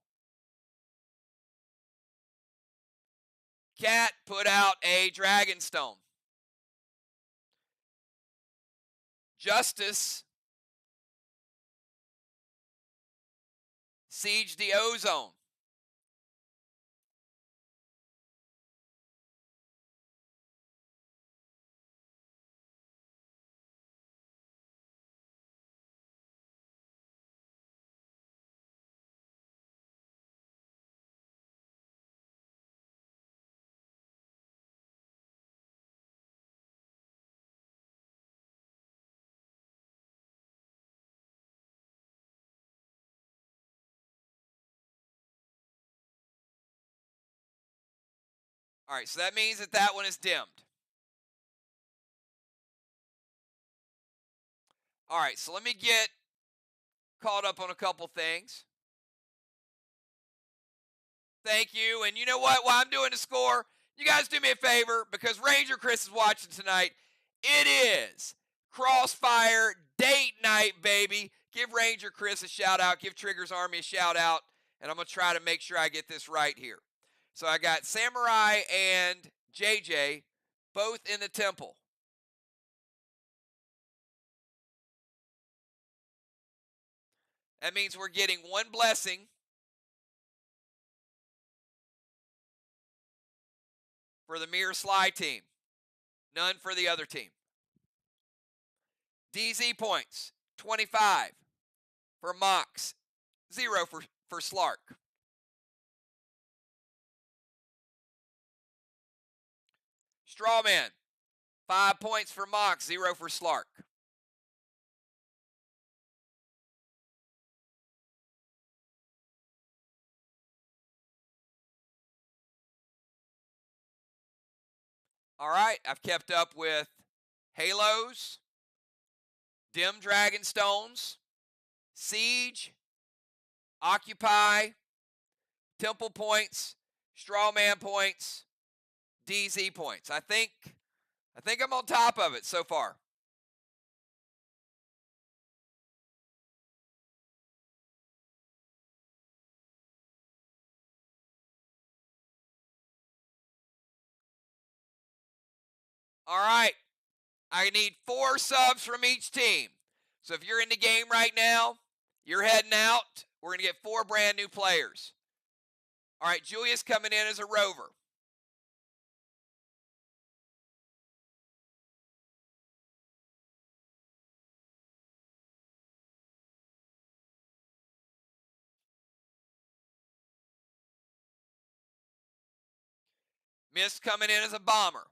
Cat put out a Dragonstone. Justice sieged the Ozone. All right, so that means that that one is dimmed. All right, so let me get caught up on a couple things. Thank you. And you know what? While I'm doing the score, you guys do me a favor because Ranger Chris is watching tonight. It is Crossfire Date Night, baby. Give Ranger Chris a shout out. Give Trigger's Army a shout out. And I'm going to try to make sure I get this right here. So I got Samurai and JJ both in the temple. That means we're getting one blessing for the Mirror Sly team. None for the other team. DZ points, 25 for Mox, 0 for Slark. Strawman, 5 points for Mox, 0 for Slark. All right, I've kept up with Halos, Dim Dragonstones, Siege, Occupy, Temple points, Strawman points, DZ points. I think I'm on top of it so far. All right. I need 4 subs from each team. So if you're in the game right now, you're heading out. We're going to get 4 brand new players. All right, Julia's coming in as a rover. Mist coming in as a bomber.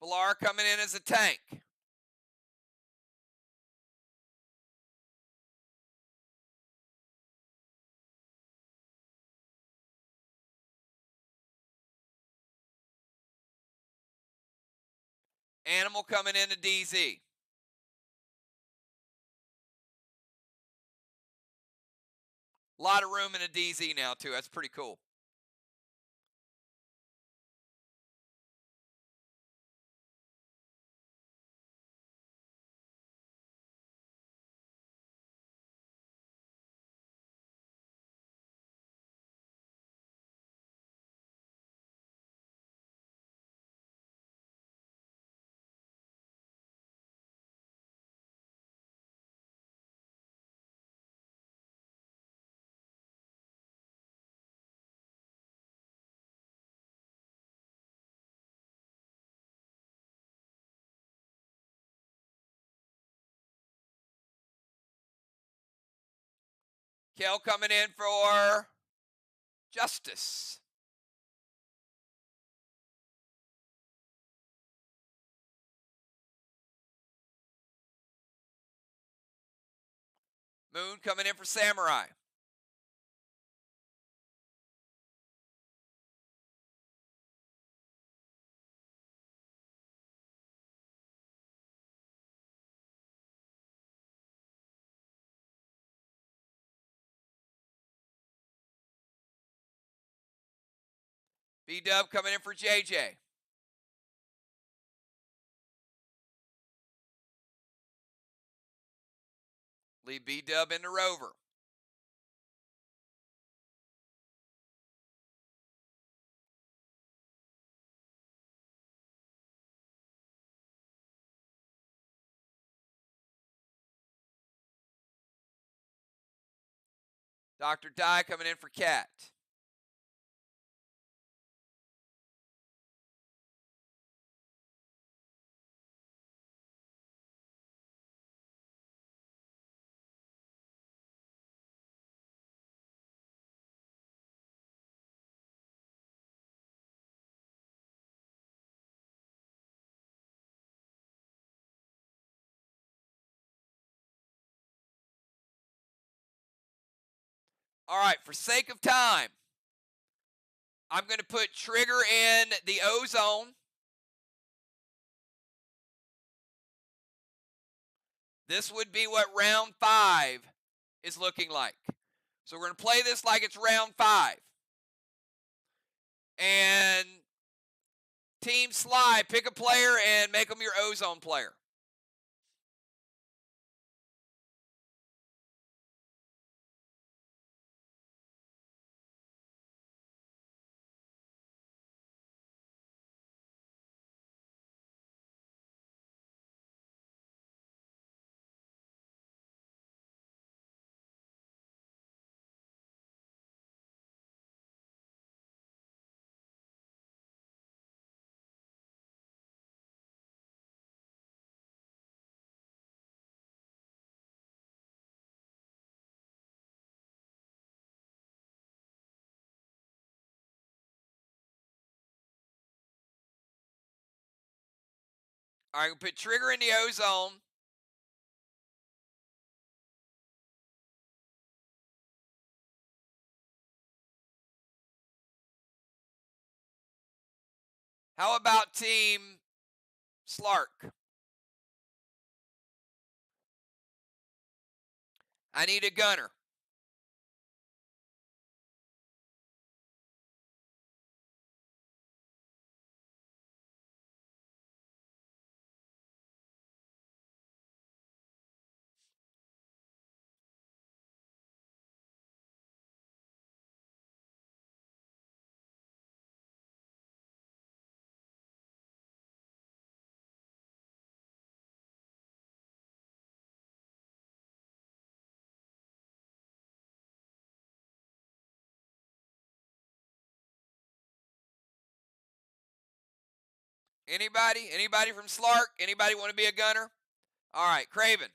Valar coming in as a tank. Animal coming in to DZ. A lot of room in a DZ now, too. That's pretty cool. Kel coming in for Justice. Moon coming in for Samurai. B-Dub coming in for JJ. Leave B-Dub in the Rover. Dr. Dye coming in for Cat. All right, for sake of time, I'm going to put Trigger in the O-Zone. This would be what round 5 is looking like. So we're going to play this like it's round 5. And Team Sly, pick a player and make them your O-Zone player. All right, we'll put Trigger in the O-Zone. How about Team Slark? I need a gunner. Anybody? Anybody from Slark? Anybody want to be a gunner? All right, Craven.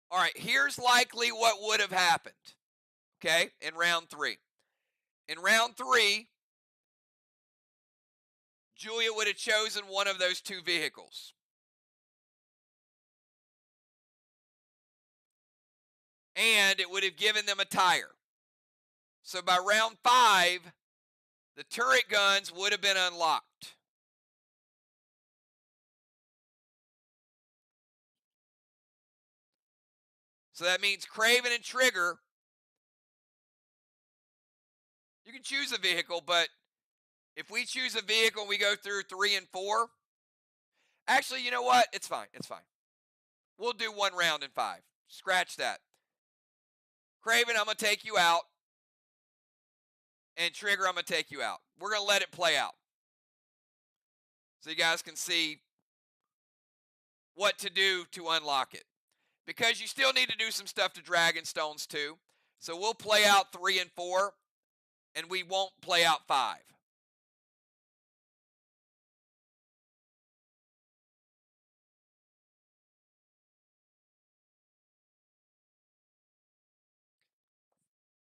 All right, here's likely what would have happened, okay, in round 3. In round 3, Julia would have chosen one of those 2 vehicles. And it would have given them a tire. So by round 5, the turret guns would have been unlocked. So that means Craven and Trigger, you can choose a vehicle, but if we choose a vehicle and we go through 3 and 4, actually, you know what? It's fine. It's fine. We'll do 1 round in 5. Scratch that. Craven, I'm going to take you out. And Trigger, I'm going to take you out. We're going to let it play out. So you guys can see what to do to unlock it. Because you still need to do some stuff to Dragonstones too. So we'll play out 3 and 4. and we won't play out 5.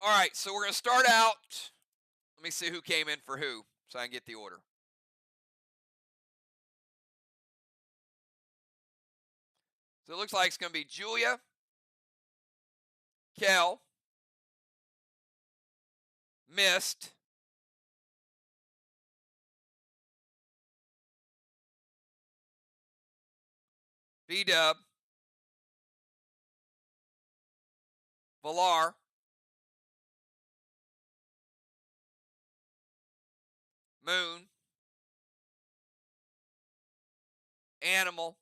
All right, so we're going to start out. Let me see who came in for who so I can get the order. So it looks like it's going to be Julia, Kel, Mist, B-Dub, Valar, Moon, Animal,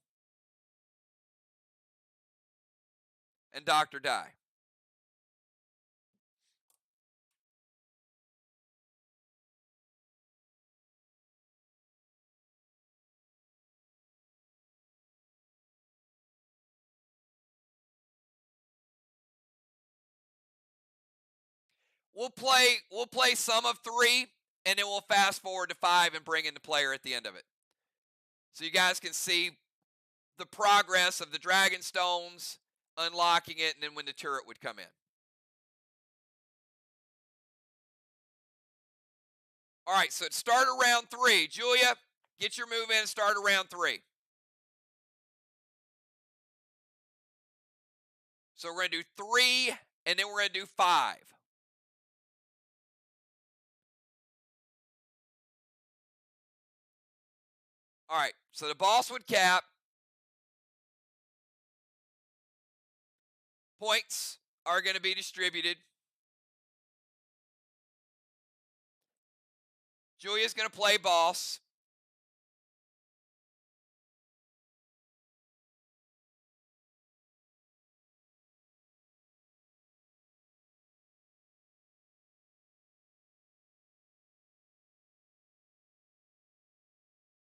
and Dr. Die. We'll play some of 3, and then we'll fast forward to 5 and bring in the player at the end of it. So you guys can see the progress of the Dragon Stones, unlocking it, and then when the turret would come in. All right, so it started round 3. Julia, get your move in and start around 3. So we're going to do 3, and then we're going to do 5. All right, so the boss would cap. Points are going to be distributed. Julia's going to play boss.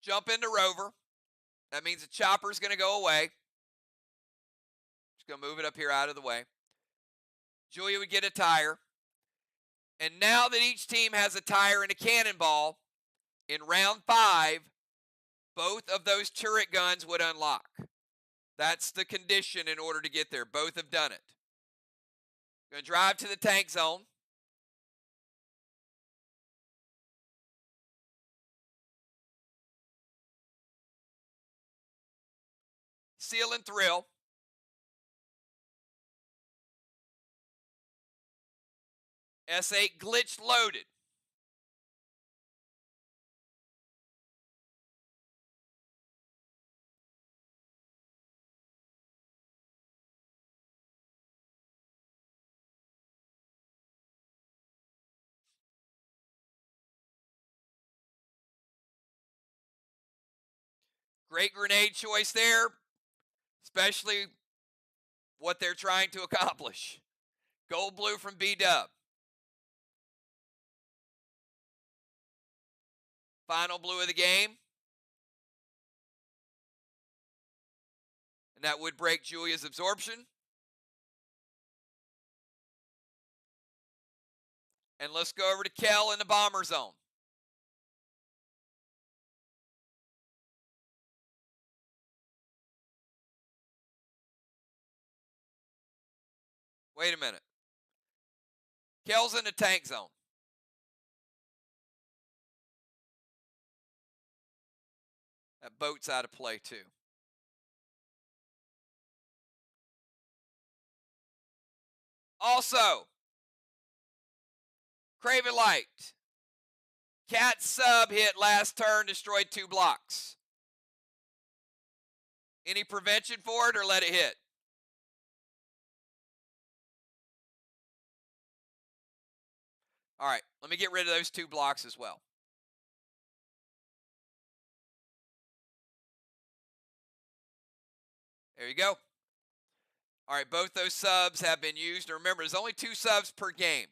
Jump into Rover. That means the chopper's going to go away. Just going to move it up here out of the way. Julia would get a tire. And now that each team has a tire and a cannonball, in round 5, both of those turret guns would unlock. That's the condition in order to get there. Both have done it. Going to drive to the tank zone. Seal and Thrill. S8 glitched loaded. Great grenade choice there, especially what they're trying to accomplish. Gold blue from B-Dub. Final blue of the game. And that would break Julia's absorption. And let's go over to Kel in the bomber zone. Wait a minute. Kel's in the tank zone. That boat's out of play too. Also, Craven Light. Cat sub hit last turn, destroyed 2 blocks. Any prevention for it or let it hit? All right, let me get rid of those 2 blocks as well. There you go. All right, both those subs have been used. Remember, there's only 2 subs per game.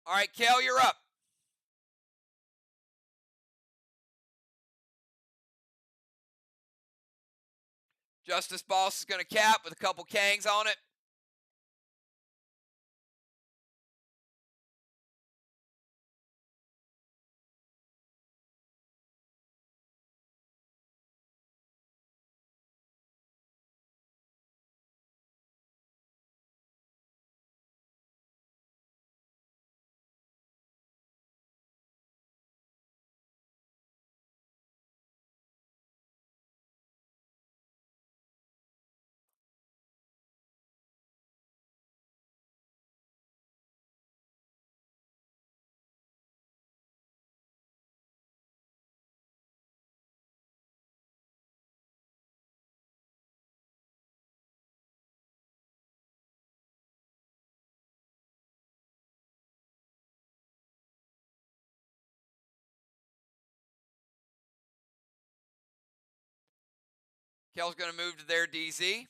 All right, Kel, you're up. Justice Boss is going to cap with a couple Kangs on it. Kel's going to move to their DZ.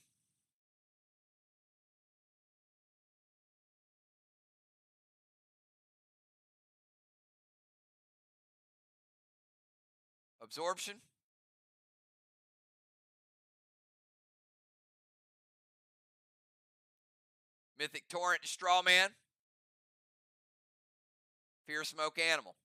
Absorption. Mythic Torrent to Strawman. Fear Smoke Animal.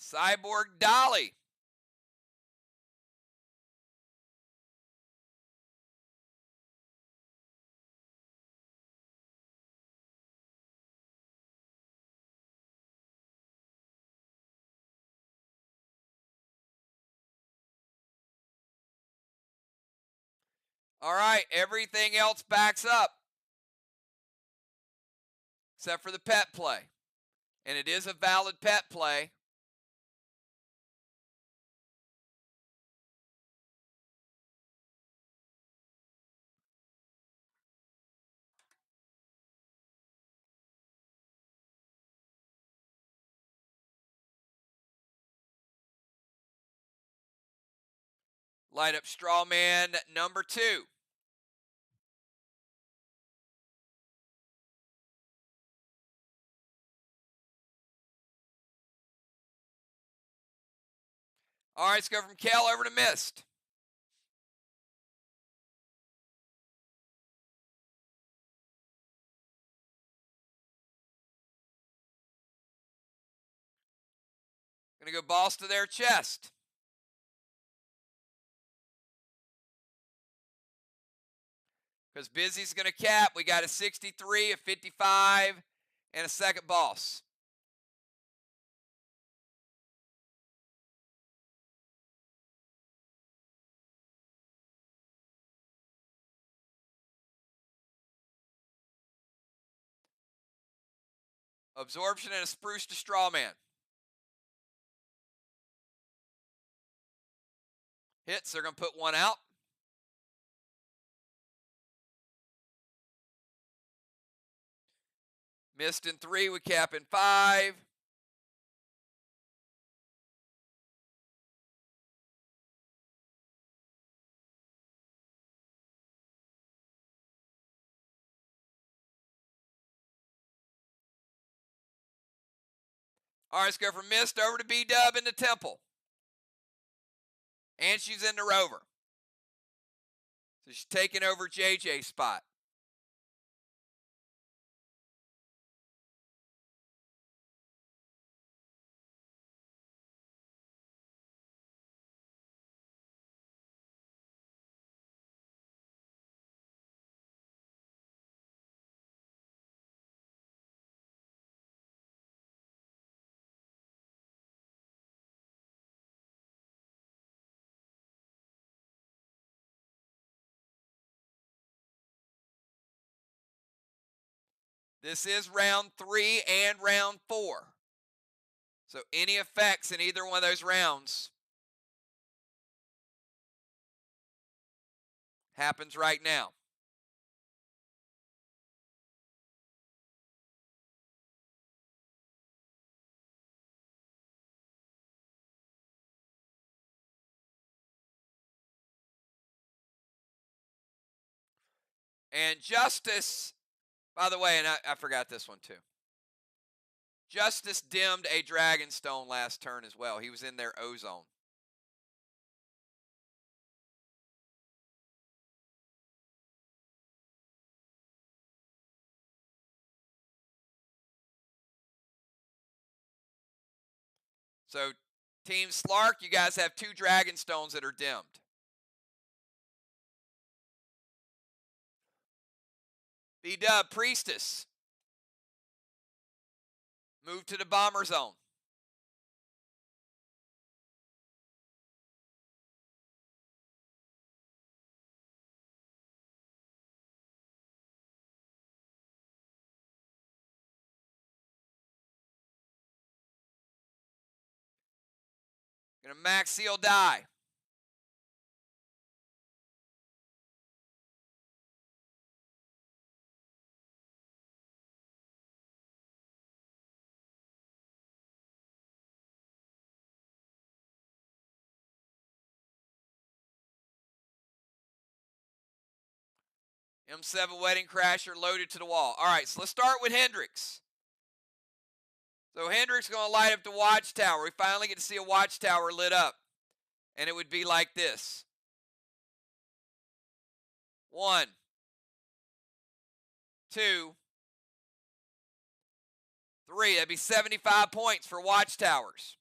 Cyborg Dolly. All right, everything else backs up except for the pet play. And it is a valid pet play. Light up Strawman number 2. All right, let's go from Kel over to Mist. Going to go Boss to their chest. Because Busy's going to cap. We got a 63, a 55, and a second Boss. Absorption and a Spruce to Strawman. Hits, they're going to put one out. Missed in 3, we cap in 5. All right, let's go from Mist over to B-Dub in the Temple. And she's in the Rover. So she's taking over JJ's spot. This is round 3 and round 4. So any effects in either one of those rounds happens right now. And Justice, by the way, and I forgot this one too. Justice dimmed a Dragonstone last turn as well. He was in their O-zone. So, Team Slark, you guys have 2 Dragonstones that are dimmed. B-Dub, Priestess, move to the Bomber Zone. Gonna max seal die. M7 Wedding Crasher loaded to the wall. All right, so let's start with Hendrix. So Hendrix going to light up the watchtower. We finally get to see a watchtower lit up. And it would be like this. 1, 2, 3. That'd be 75 points for watchtowers.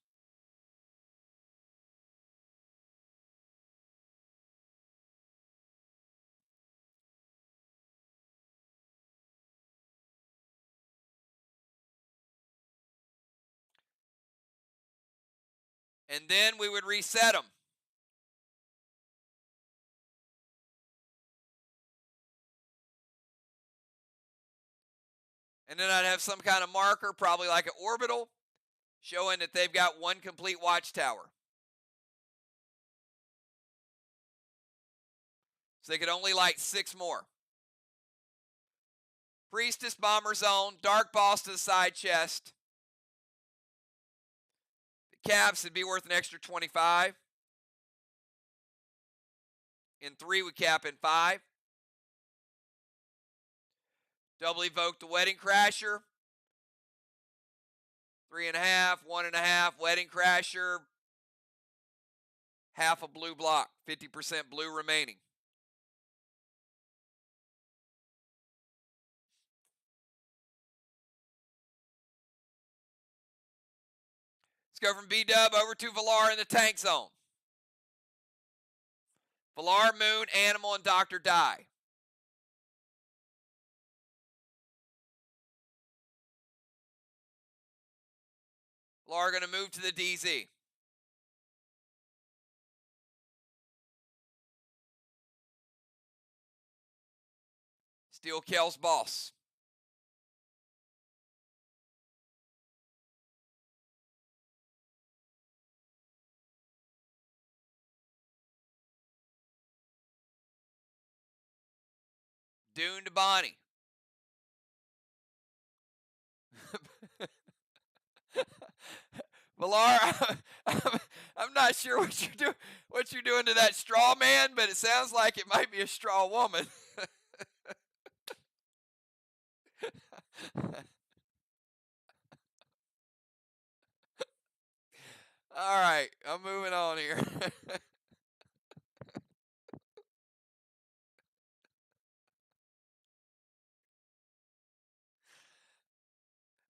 And then we would reset them. And then I'd have some kind of marker, probably like an orbital, showing that they've got 1 complete watchtower. So they could only light 6 more. Priestess, Bomber Zone, Dark Boss to the side chest. The caps would be worth an extra 25. In 3, we cap in 5. Double evoke the Wedding Crasher. 3.5, 1.5, Wedding Crasher. Half a blue block, 50% blue remaining. Let's go from B-Dub over to Valar in the tank zone. Valar, Moon, Animal, and Dr. Die. Valar going to move to the DZ. Steel Kel's boss. Dune to Bonnie. Valar, I'm not sure what you're doing to that straw man, but it sounds like it might be a straw woman. All right, I'm moving on here.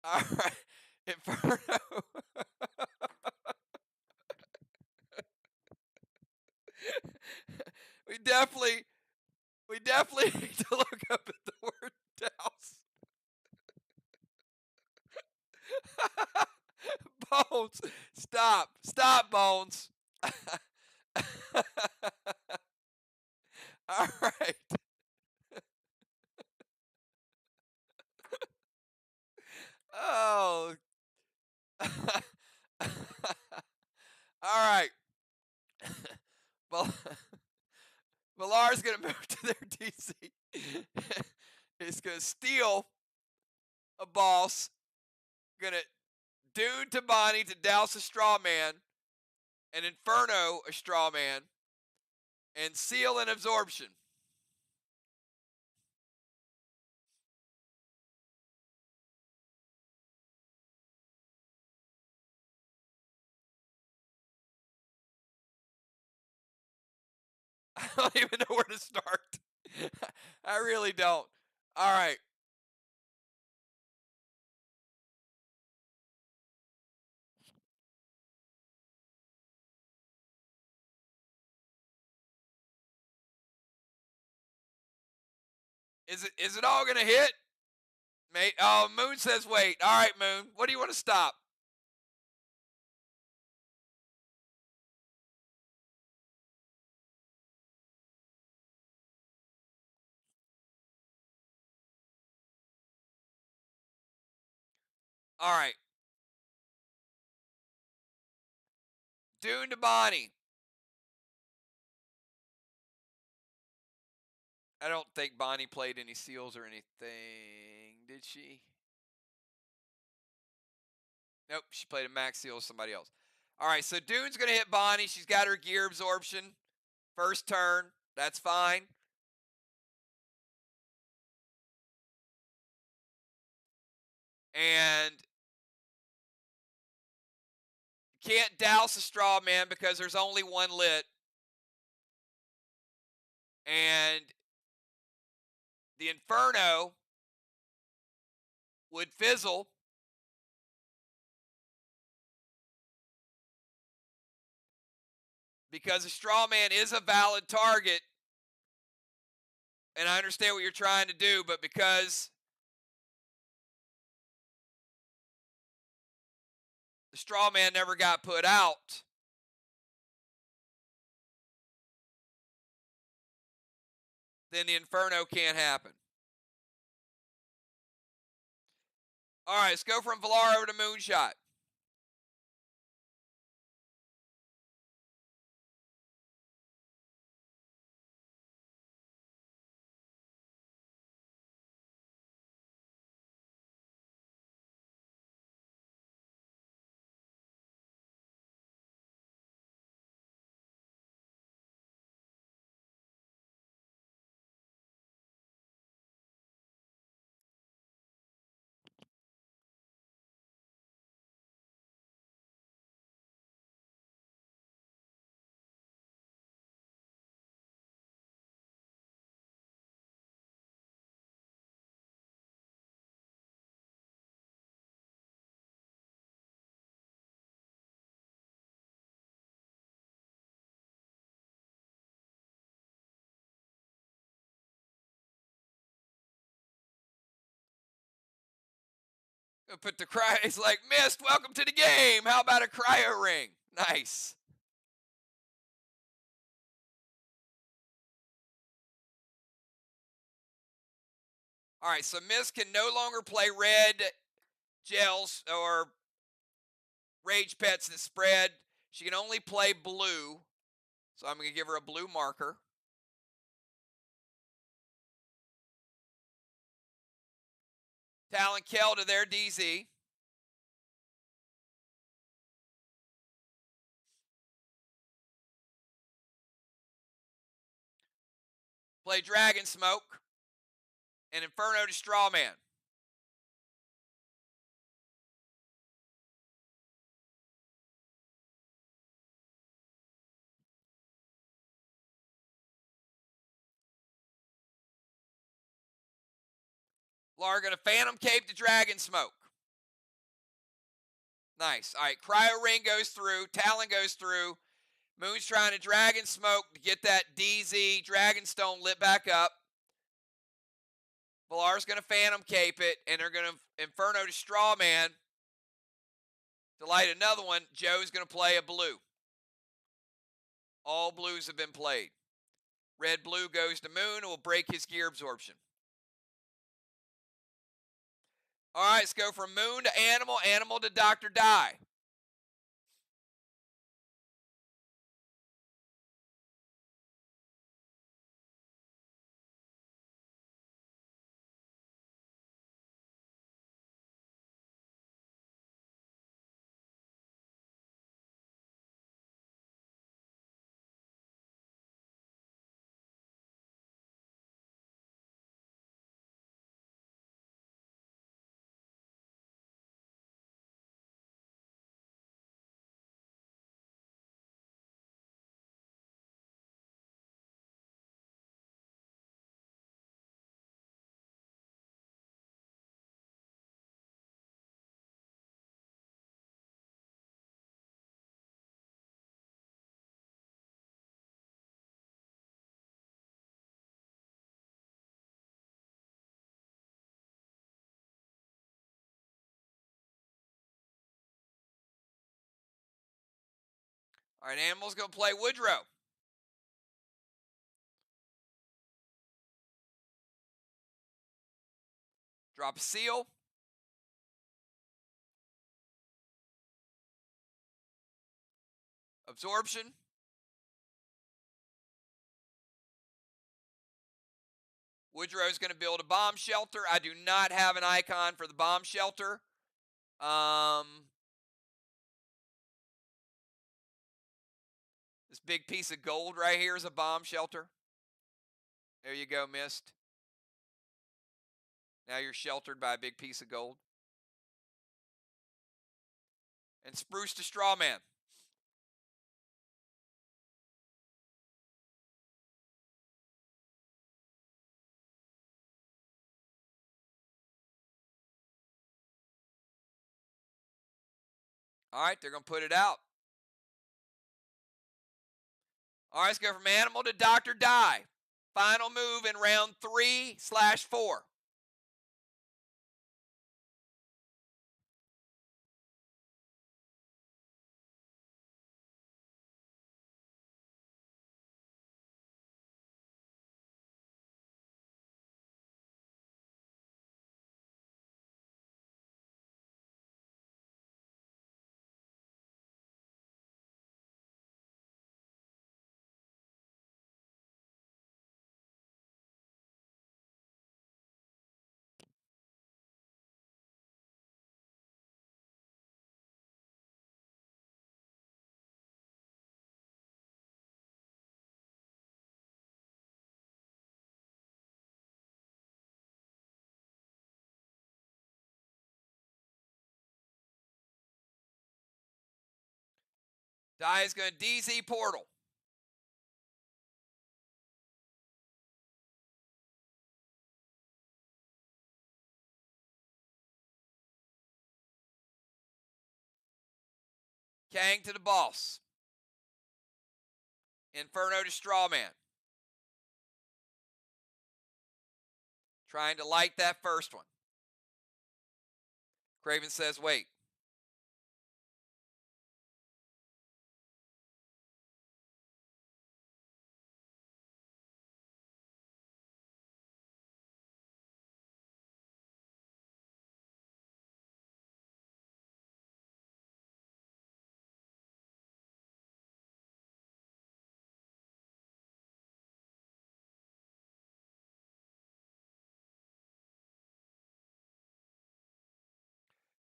All right, Inferno. we definitely need to look up at the word douse. Bones, stop, Bones. All right. Oh. All right. Well, Millar's going to move to their DC. He's going to steal a boss. Going to Dune to Bonnie to douse a straw man. An Inferno a straw man. And seal an absorption. I don't even know where to start. I really don't. All right. Is it all gonna hit? Mate. Oh, Moon says wait. All right, Moon. What do you want to stop? All right. Dune to Bonnie. I don't think Bonnie played any seals or anything, did she? Nope, she played a max seal with somebody else. All right, so Dune's gonna hit Bonnie. She's got her gear absorption. First turn. That's fine. And can't douse a straw man because there's only one lit. And the Inferno would fizzle. Because a straw man is a valid target. And I understand what you're trying to do, but because the straw man never got put out, then the Inferno can't happen. All right, let's go from Valar over to Moonshot. Put the cry. It's like, Mist, welcome to the game. How about a cryo ring? Nice. All right, so Mist can no longer play red gels or rage pets that spread. She can only play blue. So I'm going to give her a blue marker. Talon Kell to their DZ. Play Dragon Smoke. And Inferno to Strawman. Lar going to Phantom Cape to Dragon Smoke. Nice. All right, Cryo Ring goes through. Talon goes through. Moon's trying to Dragon Smoke to get that DZ Dragonstone lit back up. Valar's going to Phantom Cape it, and they're going to Inferno to Strawman to light another one. Joe's going to play a blue. All blues have been played. Red-blue goes to Moon and will break his gear absorption. All right, let's go from moon to animal, animal to Dr. Die. All right, animal's going to play Woodrow. Drop a seal. Absorption. Woodrow's going to build a bomb shelter. I do not have an icon for the bomb shelter. This big piece of gold right here is a bomb shelter. There you go, missed. Now you're sheltered by a big piece of gold. And spruce to straw man. All right, they're going to put it out. All right, let's go from animal to Dr. Die. Final move in round 3/4. Die is going to DZ portal. Kang to the boss. Inferno to straw man. Trying to light that first one. Craven says, wait.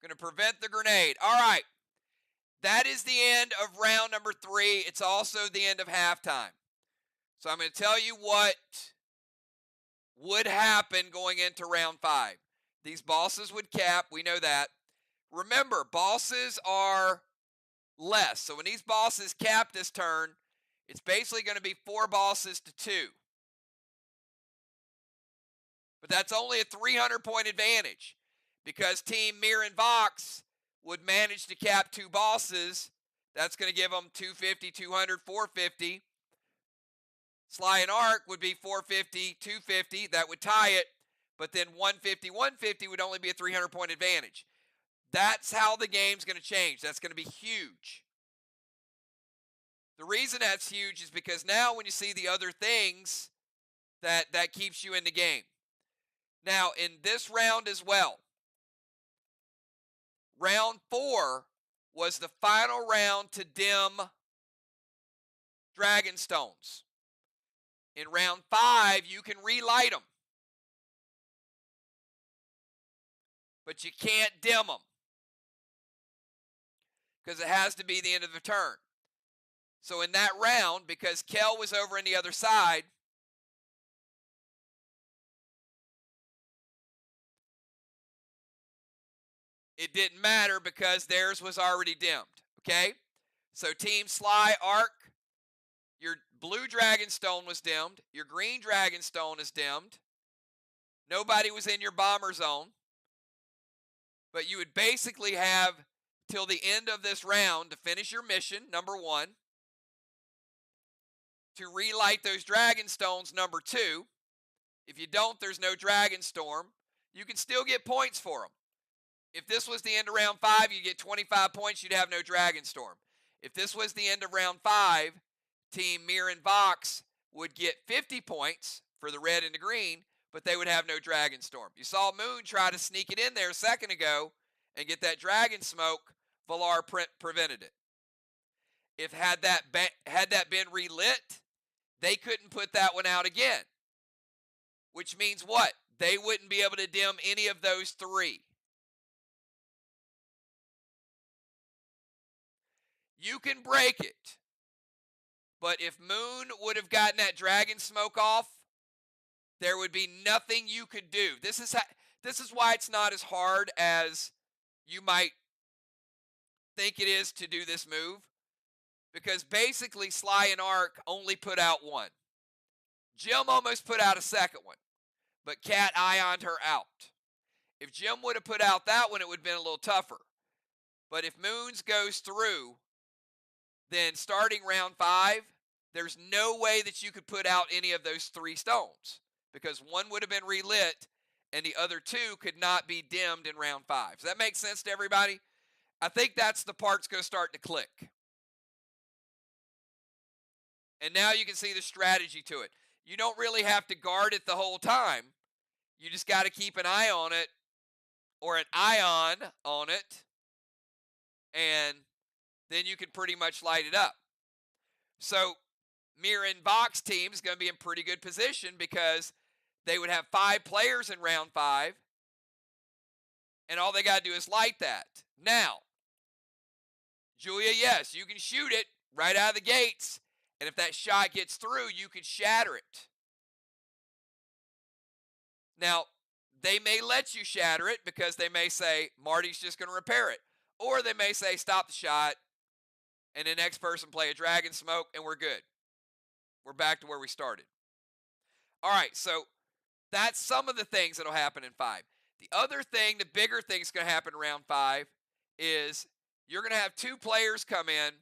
Going to prevent the grenade. All right. That is the end of round number 3. It's also the end of halftime. So I'm going to tell you what would happen going into round 5. These bosses would cap. We know that. Remember, bosses are less. So when these bosses cap this turn, it's basically going to be 4 bosses to 2. But that's only a 300-point advantage because Team Mir and Vox would manage to cap 2 bosses. That's going to give them 250, 200, 450. Sly and Arc would be 450, 250. That would tie it. But then 150, 150 would only be a 300-point advantage. That's how the game's going to change. That's going to be huge. The reason that's huge is because now when you see the other things, that keeps you in the game. Now, in this round as well, Round 4 was the final round to dim dragon stones. In round 5, you can relight them, but you can't dim them because it has to be the end of the turn. So in that round, because Kel was over on the other side, it didn't matter because theirs was already dimmed. Okay? So Team Sly Arc, your blue Dragonstone was dimmed. Your green Dragonstone is dimmed. Nobody was in your bomber zone. But you would basically have till the end of this round to finish your mission, number 1. To relight those Dragonstones, number 2. If you don't, there's no Dragonstorm. You can still get points for them. If this was the end of round 5, you get 25 points, you'd have no Dragonstorm. If this was the end of round 5, Team Mir and Vox would get 50 points for the red and the green, but they would have no Dragonstorm. You saw Moon try to sneak it in there a second ago and get that Dragon Smoke. Valar prevented it. If had that been relit, they couldn't put that one out again. Which means what? They wouldn't be able to dim any of those 3. You can break it. But if Moon would have gotten that Dragon Smoke off, there would be nothing you could do. This is why it's not as hard as you might think it is to do this move. Because basically Sly and Arc only put out 1. Jim almost put out a second one, but Cat ioned her out. If Jim would have put out that one, it would have been a little tougher. But if Moons goes through, then starting round 5, there's no way that you could put out any of those 3 stones because one would have been relit and the other 2 could not be dimmed in round 5. Does that make sense to everybody? I think that's the part's going to start to click. And now you can see the strategy to it. You don't really have to guard it the whole time. You just got to keep an eye on it or an ion on it, and then you can pretty much light it up. So Mir and Vox team is going to be in pretty good position because they would have 5 players in round 5, and all they got to do is light that. Now, Julia, yes, you can shoot it right out of the gates, and if that shot gets through, you could shatter it. Now, they may let you shatter it because they may say, Marty's just going to repair it. Or they may say, stop the shot, and the next person play a Dragon Smoke, and we're good. We're back to where we started. All right, so that's some of the things that will happen in 5. The other thing, the bigger thing that's going to happen in round 5 is you're going to have 2 players come in,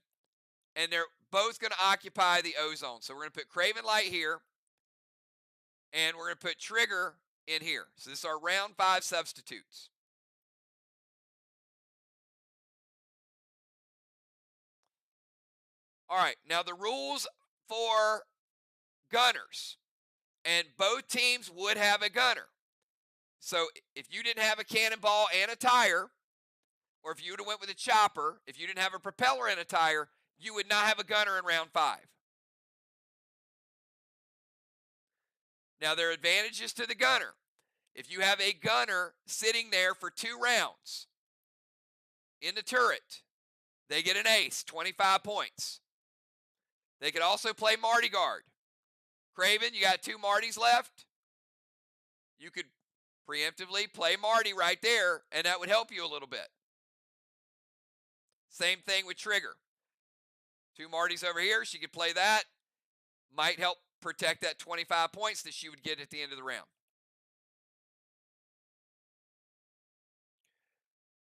and they're both going to occupy the O-zone. So we're going to put Craven Light here, and we're going to put Trigger in here. So this is our round 5 substitutes. All right, now the rules for gunners, and both teams would have a gunner. So if you didn't have a cannonball and a tire, or if you would have went with a chopper, if you didn't have a propeller and a tire, you would not have a gunner in round 5. Now there are advantages to the gunner. If you have a gunner sitting there for 2 rounds in the turret, they get an ace, 25 points. They could also play Marty Guard. Craven, you got 2 Martys left. You could preemptively play Marty right there, and that would help you a little bit. Same thing with Trigger. 2 Martys over here, she could play that. Might help protect that 25 points that she would get at the end of the round.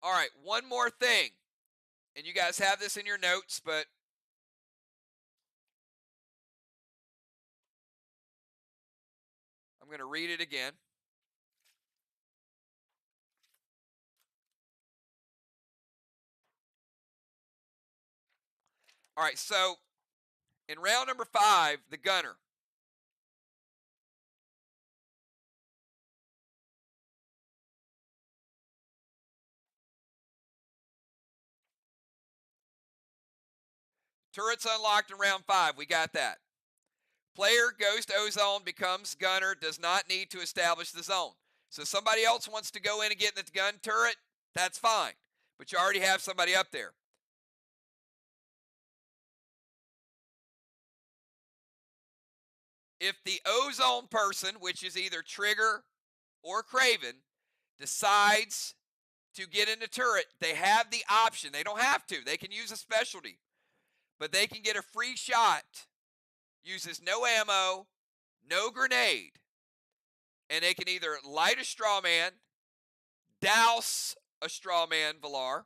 All right, one more thing. And you guys have this in your notes, but I'm going to read it again. All right, so in round number 5, the gunner. Turrets unlocked in round 5. We got that. Player goes to O-zone, becomes gunner, does not need to establish the zone. So somebody else wants to go in and get in the gun turret, that's fine. But you already have somebody up there. If the O-zone person, which is either Trigger or Craven, decides to get in the turret, they have the option. They don't have to. They can use a specialty. But they can get a free shot. Uses no ammo, no grenade. And they can either light a straw man, douse a straw man, Valar,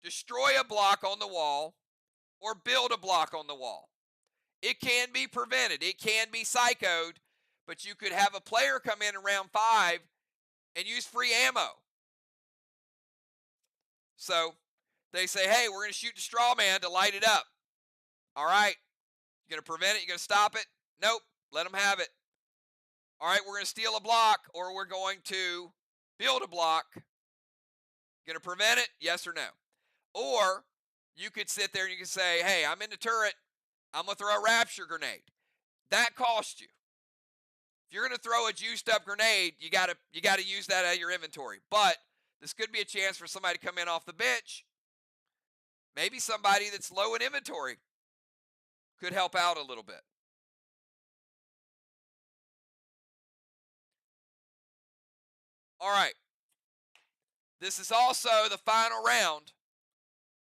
destroy a block on the wall, or build a block on the wall. It can be prevented. It can be psychoed, but you could have a player come in round 5 and use free ammo. So they say, hey, we're going to shoot the straw man to light it up. All right. You're going to prevent it? You're going to stop it? Nope. Let them have it. All right, we're going to steal a block, or we're going to build a block. Going to prevent it? Yes or no? Or you could sit there and you can say, hey, I'm in the turret. I'm going to throw a rapture grenade. That costs you. If you're going to throw a juiced up grenade, you got to use that out of your inventory. But this could be a chance for somebody to come in off the bench. Maybe somebody that's low in inventory could help out a little bit. All right. This is also the final round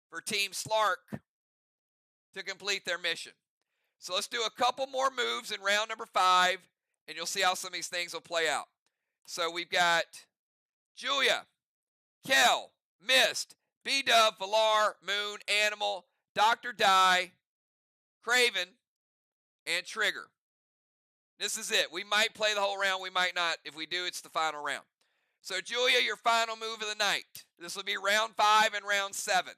for Team Slark to complete their mission. So let's do a couple more moves in round number 5, and you'll see how some of these things will play out. So we've got Julia, Kel, Mist, B-Dub, Valar, Moon, Animal, Dr. Die, Craven, and Trigger. This is it. We might play the whole round. We might not. If we do, it's the final round. So, Julia, your final move of the night. This will be round 5 and round 7.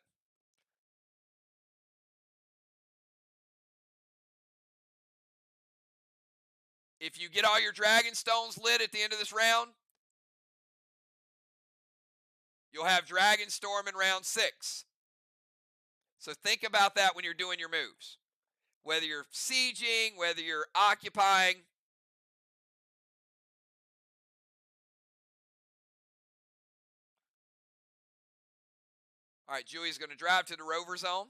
If you get all your dragon stones lit at the end of this round, you'll have Dragon Storm in round 6. So think about that when you're doing your moves. Whether you're sieging, whether you're occupying. All right, Julia's going to drive to the rover zone.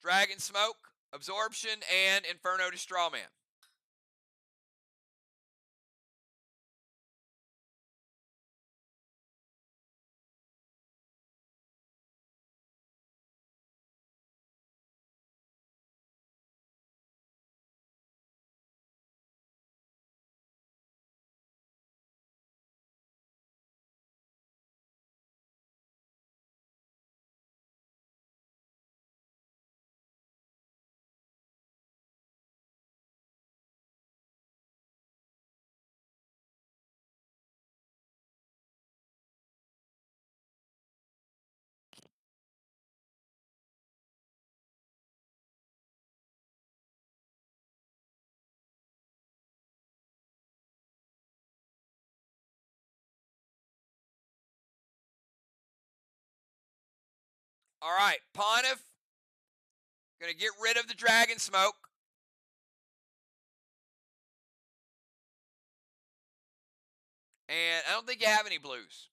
Dragon Smoke, Absorption, and Inferno to Strawman. All right, Pontiff, going to get rid of the Dragon Smoke. And I don't think you have any blues.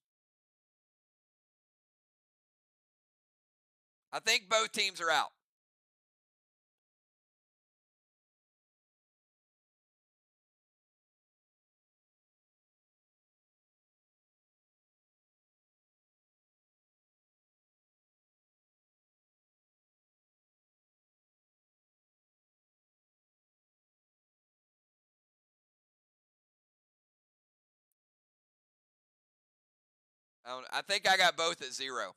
I think both teams are out. I think I got both at 0.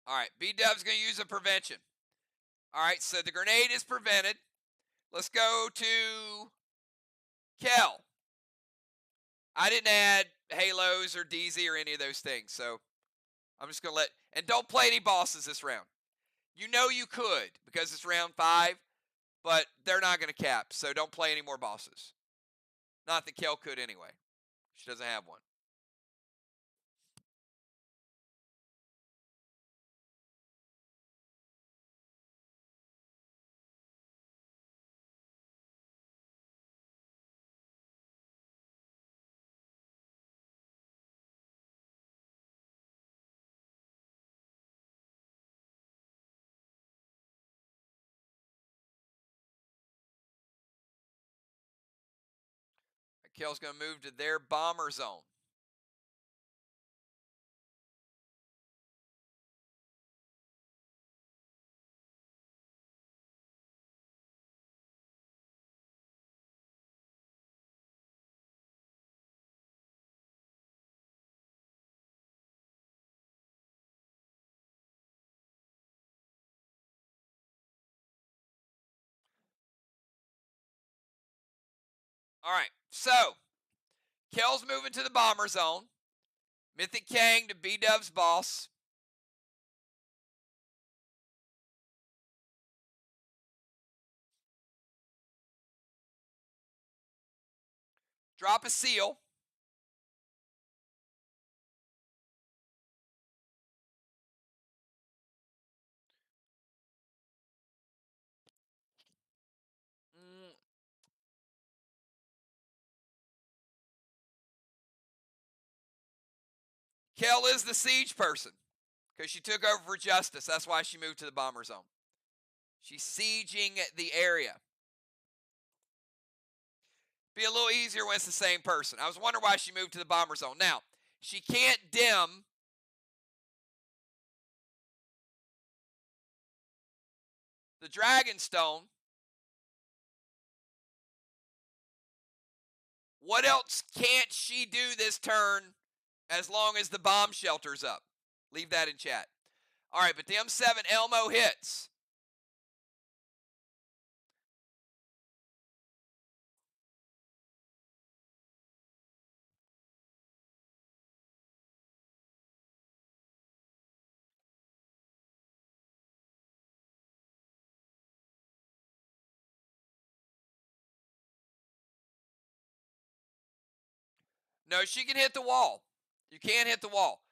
All right, B-Dub's going to use a prevention. All right, so the grenade is prevented. Let's go to Kel. I didn't add halos or DZ or any of those things, so I'm just going to let, and don't play any bosses this round. You know you could because it's round 5, but they're not going to cap, so don't play any more bosses. Not that Kel could anyway. She doesn't have one. Kel's going to move to their bomber zone. All right, so Kel's moving to the bomber zone. Mythic Kang to B-Dub's boss. Drop a seal. Kel is the siege person because she took over for Justice. That's why she moved to the bomber zone. She's sieging the area. Be a little easier when it's the same person. I was wondering why she moved to the bomber zone. Now, she can't dim the Dragonstone. What else can't she do this turn as long as the bomb shelter's up? Leave that in chat. All right, but the M7 Elmo hits. No, she can hit the wall. You can't hit the wall.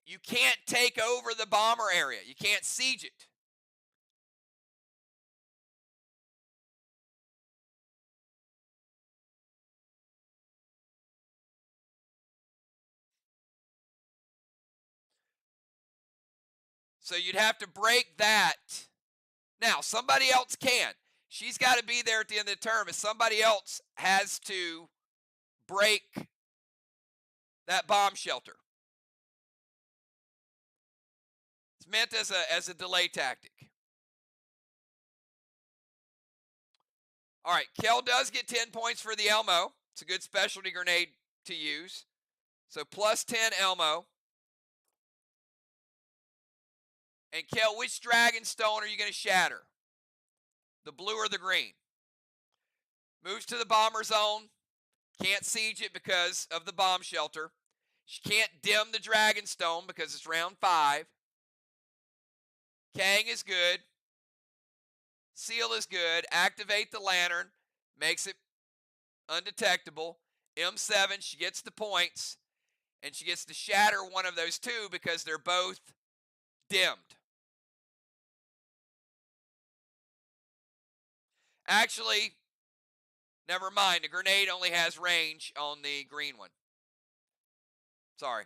You can't take over the bomber area. You can't siege it. So you'd have to break that. Now, somebody else can. She's got to be there at the end of the term. If somebody else has to break that bomb shelter. It's meant as a delay tactic. All right, Kel does get 10 points for the Elmo. It's a good specialty grenade to use. So plus 10 Elmo. And Kel, which Dragonstone are you going to shatter? The blue or the green? Moves to the bomber zone. Can't siege it because of the bomb shelter. She can't dim the Dragonstone because it's round 5. Kang is good. Seal is good. Activate the lantern. Makes it undetectable. M7, she gets the points. And she gets to shatter one of those two because they're both dimmed. Actually, never mind. The grenade only has range on the green one. Sorry.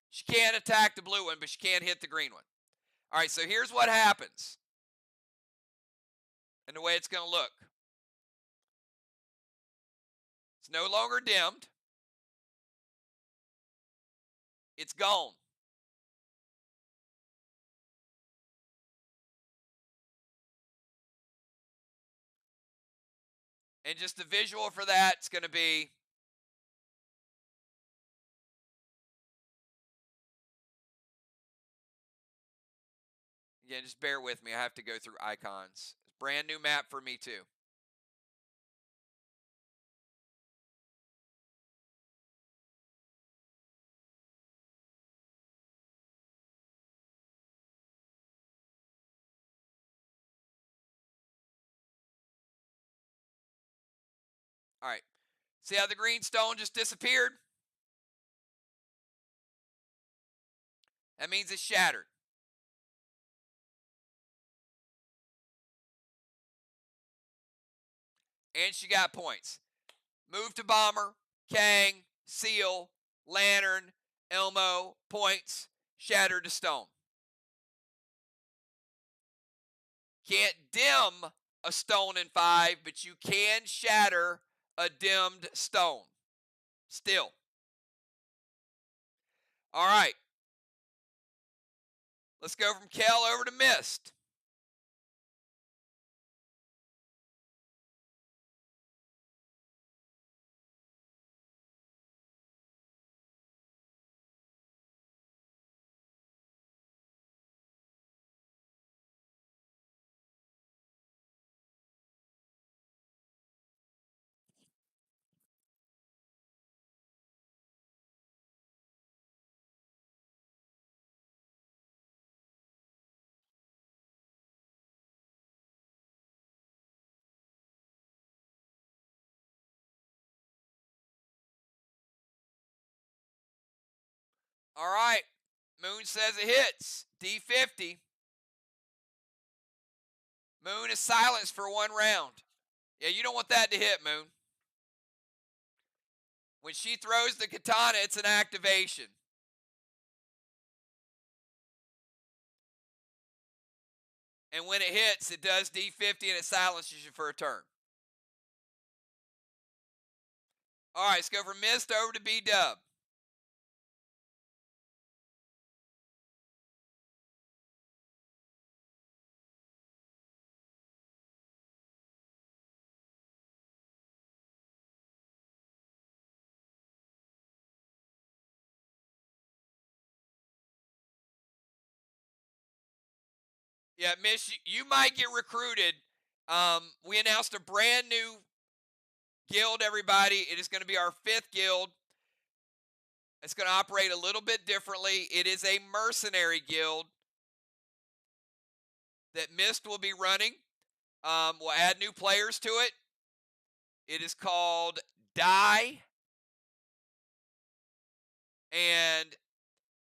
She can't attack the blue one, but she can't hit the green one. All right, so here's what happens. And the way it's going to look. It's no longer dimmed. It's gone. And just the visual for that is going to be Again, just bear with me. I have to go through icons. It's a brand new map for me too. All right. See how the green stone just disappeared? That means it's shattered. And she got points. Move to bomber, Kang, seal, lantern, Elmo, points, shattered to stone. Can't dim a stone in 5, but you can shatter a dimmed stone. Still. All right. Let's go from Kel over to Mist. All right. Moon says it hits. D50. Moon is silenced for 1 round. Yeah, you don't want that to hit, Moon. When she throws the katana, it's an activation. And when it hits, it does D50 and it silences you for a turn. All right, let's go from Mist over to B-Dub. Yeah, Miss, you might get recruited. We announced a brand new guild, everybody. It is going to be our 5th guild. It's going to operate a little bit differently. It is a mercenary guild that Mist will be running. We'll add new players to it. It is called Die. And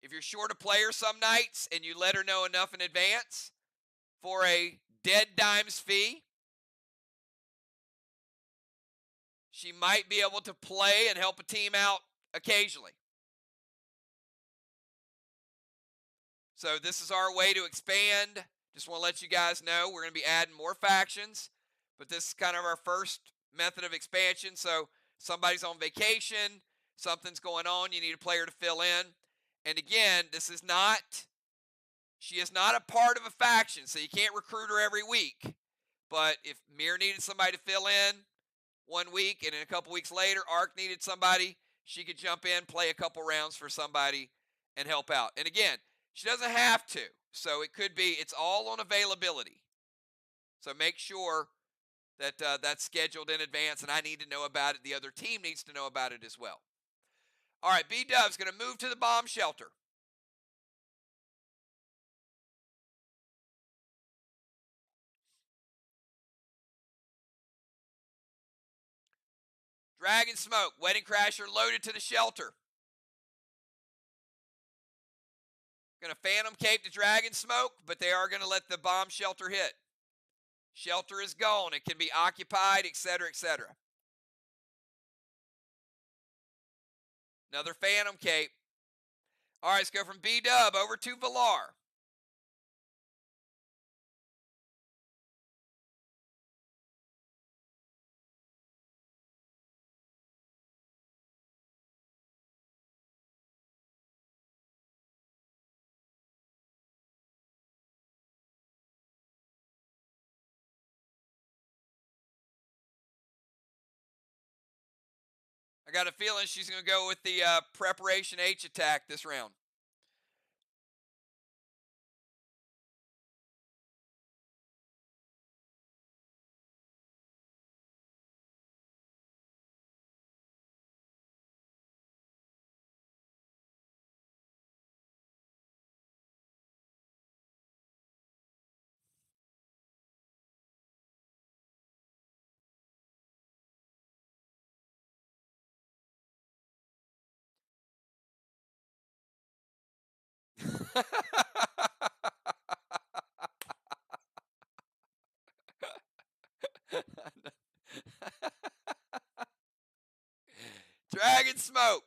if you're short a player some nights and you let her know enough in advance for a dead dimes fee, she might be able to play and help a team out occasionally. So this is our way to expand. Just want to let you guys know we're going to be adding more factions, but this is kind of our first method of expansion. So somebody's on vacation, something's going on, you need a player to fill in. And again, she is not a part of a faction, so you can't recruit her every week. But if Mir needed somebody to fill in 1 week, and then a couple weeks later, Ark needed somebody, she could jump in, play a couple rounds for somebody, and help out. And again, she doesn't have to. So it could be, it's all on availability. So make sure that that's scheduled in advance, and I need to know about it. The other team needs to know about it as well. All right, B-Dub's going to move to the bomb shelter. Dragon Smoke, Wedding Crasher loaded to the shelter. Going to Phantom Cape the Dragon Smoke, but they are going to let the bomb shelter hit. Shelter is gone. It can be occupied, etc., etc. Another Phantom Cape. All right, let's go from B-Dub over to Valar. I got a feeling she's going to go with the Preparation H attack this round. Dragon Smoke,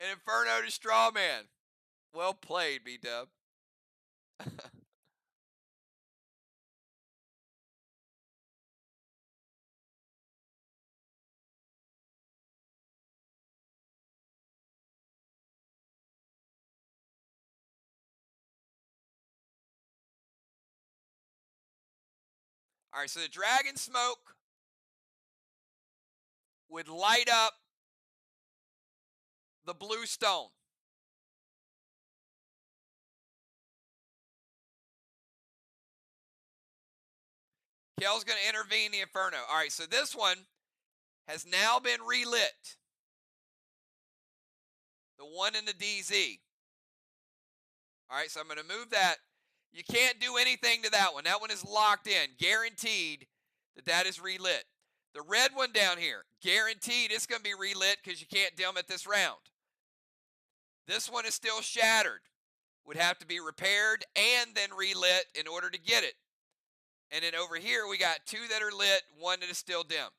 an Inferno to Strawman. Well played, B Dub. All right, so the Dragon Smoke would light up the blue stone. Kel's going to intervene the Inferno. All right, so this one has now been relit. The one in the DZ. All right, so I'm going to move that. You can't do anything to that one. That one is locked in. Guaranteed that is relit. The red one down here, guaranteed it's going to be relit because you can't dim it this round. This one is still shattered. Would have to be repaired and then relit in order to get it. And then over here, we got two that are lit, one that is still dimmed.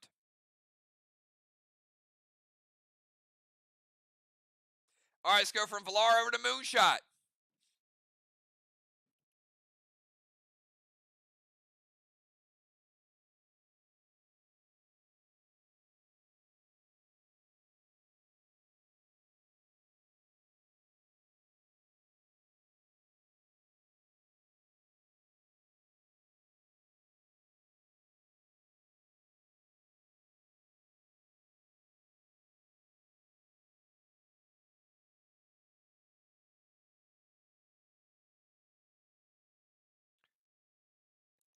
All right, let's go from Valar over to Moonshot.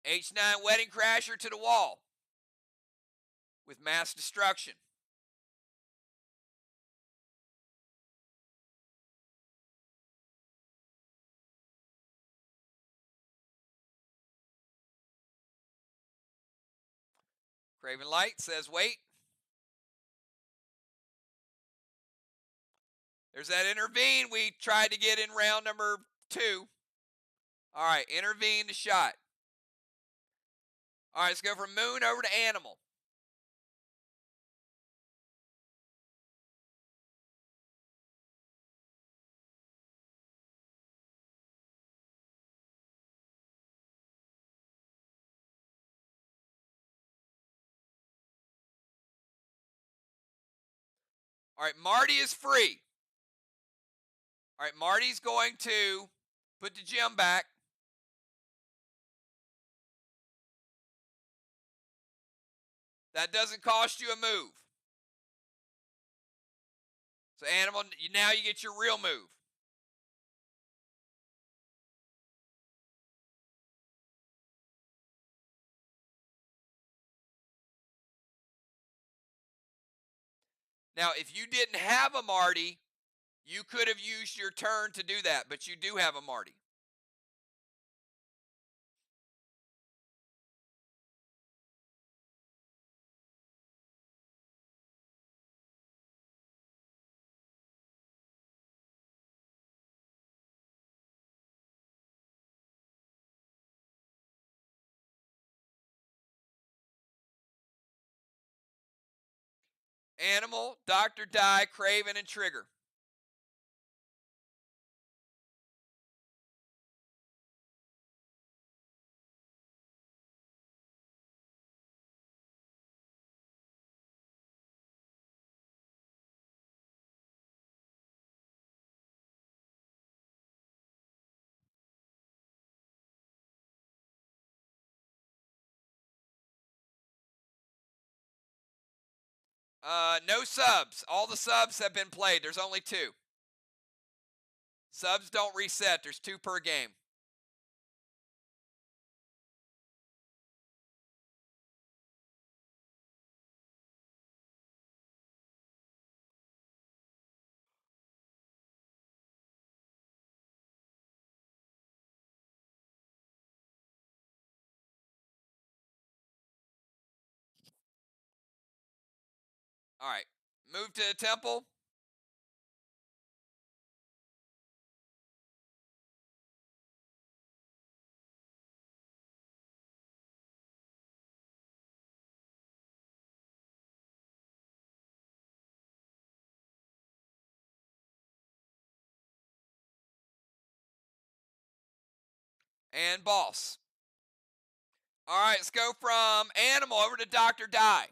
H9 Wedding Crasher to the wall with mass destruction. Craven Light says wait. There's that intervene we tried to get in round number 2. All right, intervene to shot. All right, let's go from Moon over to Animal. All right, Marty is free. All right, Marty's going to put the gem back. That doesn't cost you a move. So Animal, now you get your real move. Now, if you didn't have a Marty, you could have used your turn to do that, but you do have a Marty. Animal, Dr. Die, Craven, and Trigger. No subs. All the subs have been played. There's only 2. Subs don't reset. There's 2 per game. All right. Move to the temple. And boss. All right, let's go from animal over to Dr. Die.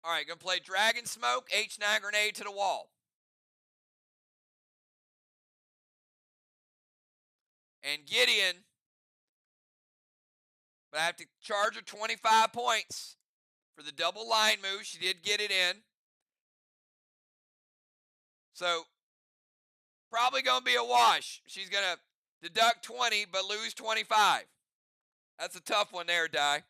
All right, gonna play Dragon Smoke, H9 grenade to the wall. And Gideon, but I have to charge her 25 points for the double line move. She did get it in. So probably gonna be a wash. She's gonna deduct 20 but lose 25. That's a tough one there, Die.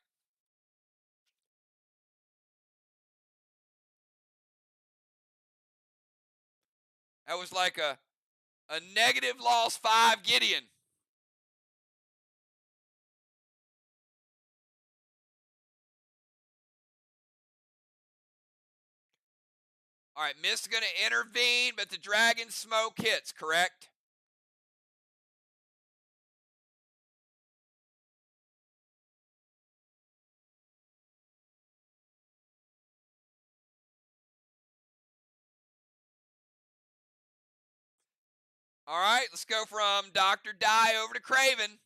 That was like a negative loss 5 Gideon. All right, Mist going to intervene, but the Dragon Smoke hits, correct? All right, let's go from Dr. Die over to Craven.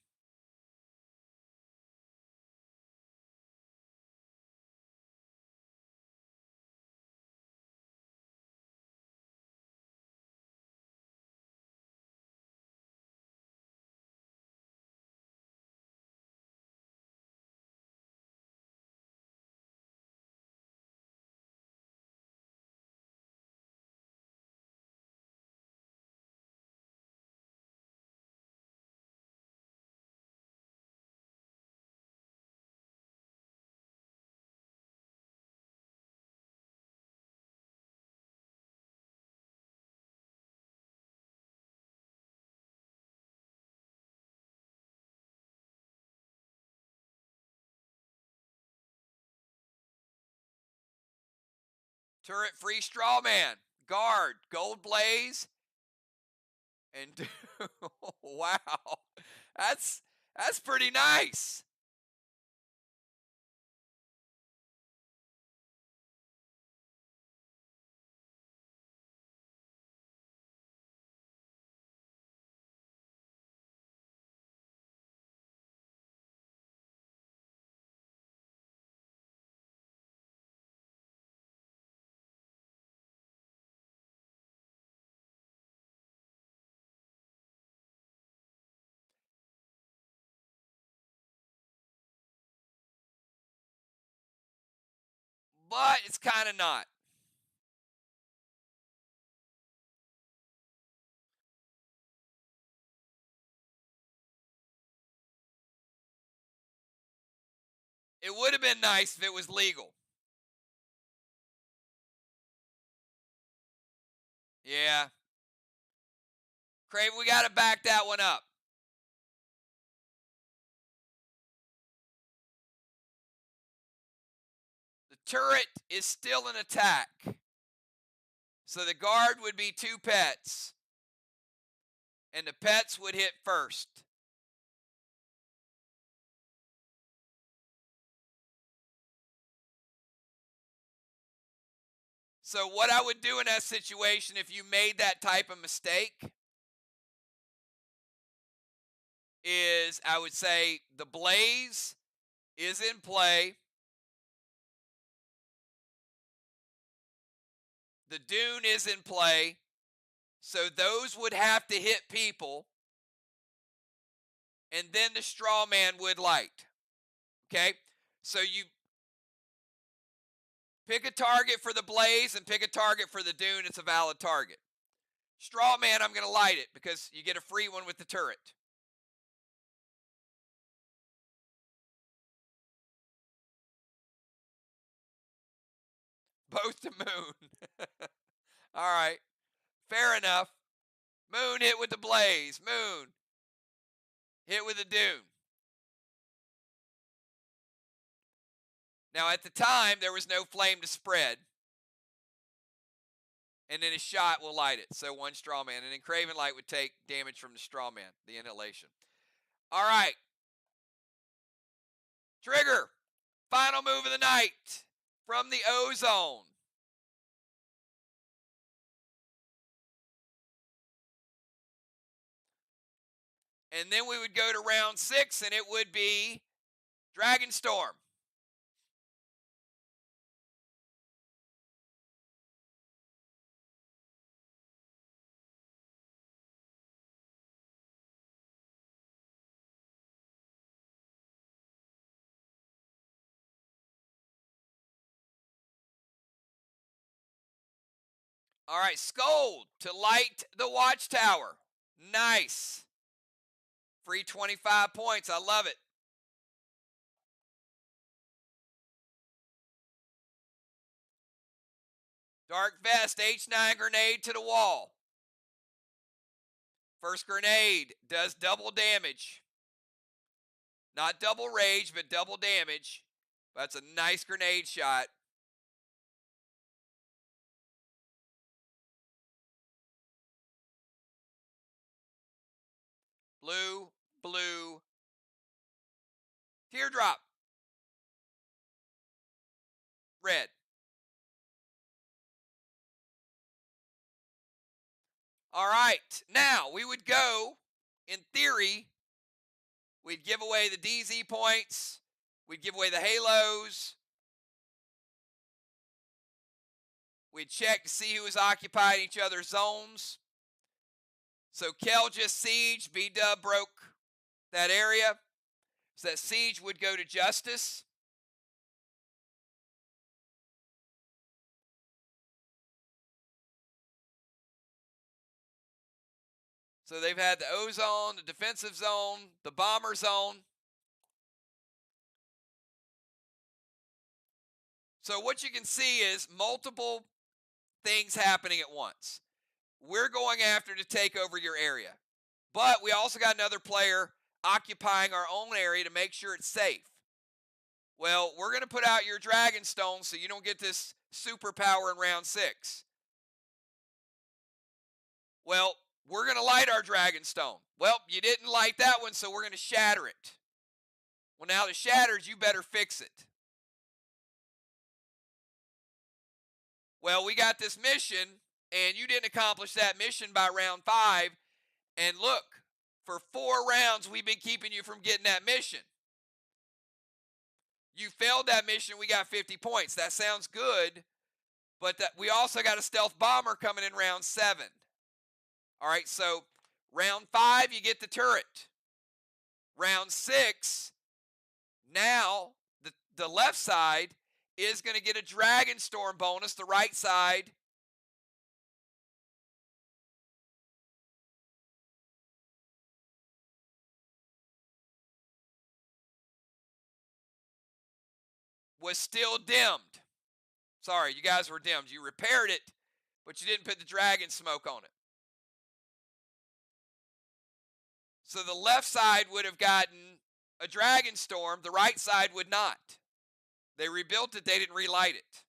Turret free straw man. Guard, gold blaze. And wow. That's pretty nice. But it's kind of not. It would have been nice if it was legal. Yeah. Craven, we got to back that one up. The turret is still an attack. So the guard would be 2 pets. And the pets would hit first. So what I would do in that situation if you made that type of mistake is I would say the blaze is in play. The dune is in play. So those would have to hit people. And then the straw man would light. Okay? So you pick a target for the blaze and pick a target for the dune. It's a valid target. Straw man, I'm going to light it because you get a free one with the turret. Both to moon. All right. Fair enough. Moon hit with the blaze. Moon hit with the dune. Now, at the time, there was no flame to spread. And then his shot will light it. So one straw man. And then Craven Light would take damage from the straw man, the inhalation. All right. Trigger. Final move of the night from the ozone. And then we would go to round 6, and it would be Dragon Storm. All right, Scold to light the watchtower. Nice. Free 25 points. I love it. Dark Vest, H9 grenade to the wall. First grenade does double damage. Not double rage, but double damage. That's a nice grenade shot. Blue, blue. Teardrop. Red. All right. Now, we would go, in theory, we'd give away the DZ points. We'd give away the halos. We'd check to see who was occupying each other's zones. So Kel just siege. B-Dub broke that area. So that siege would go to Justice. So they've had the ozone, the defensive zone, the bomber zone. So what you can see is multiple things happening at once. We're going after to take over your area. But we also got another player occupying our own area to make sure it's safe. Well, we're going to put out your Dragon Stone so you don't get this superpower in round 6. Well, we're going to light our Dragon Stone. Well, you didn't light that one, so we're going to shatter it. Well, now the shattered, you better fix it. Well, we got this mission, and you didn't accomplish that mission by round 5. And look, for 4 rounds, we've been keeping you from getting that mission. You failed that mission, we got 50 points. That sounds good, but we also got a stealth bomber coming in round 7. All right, so round 5, you get the turret. Round 6, now the left side is going to get a Dragon Storm bonus. The right side was still dimmed. Sorry, you guys were dimmed. You repaired it, but you didn't put the dragon smoke on it. So the left side would have gotten a Dragon Storm. The right side would not. They rebuilt it. They didn't relight it.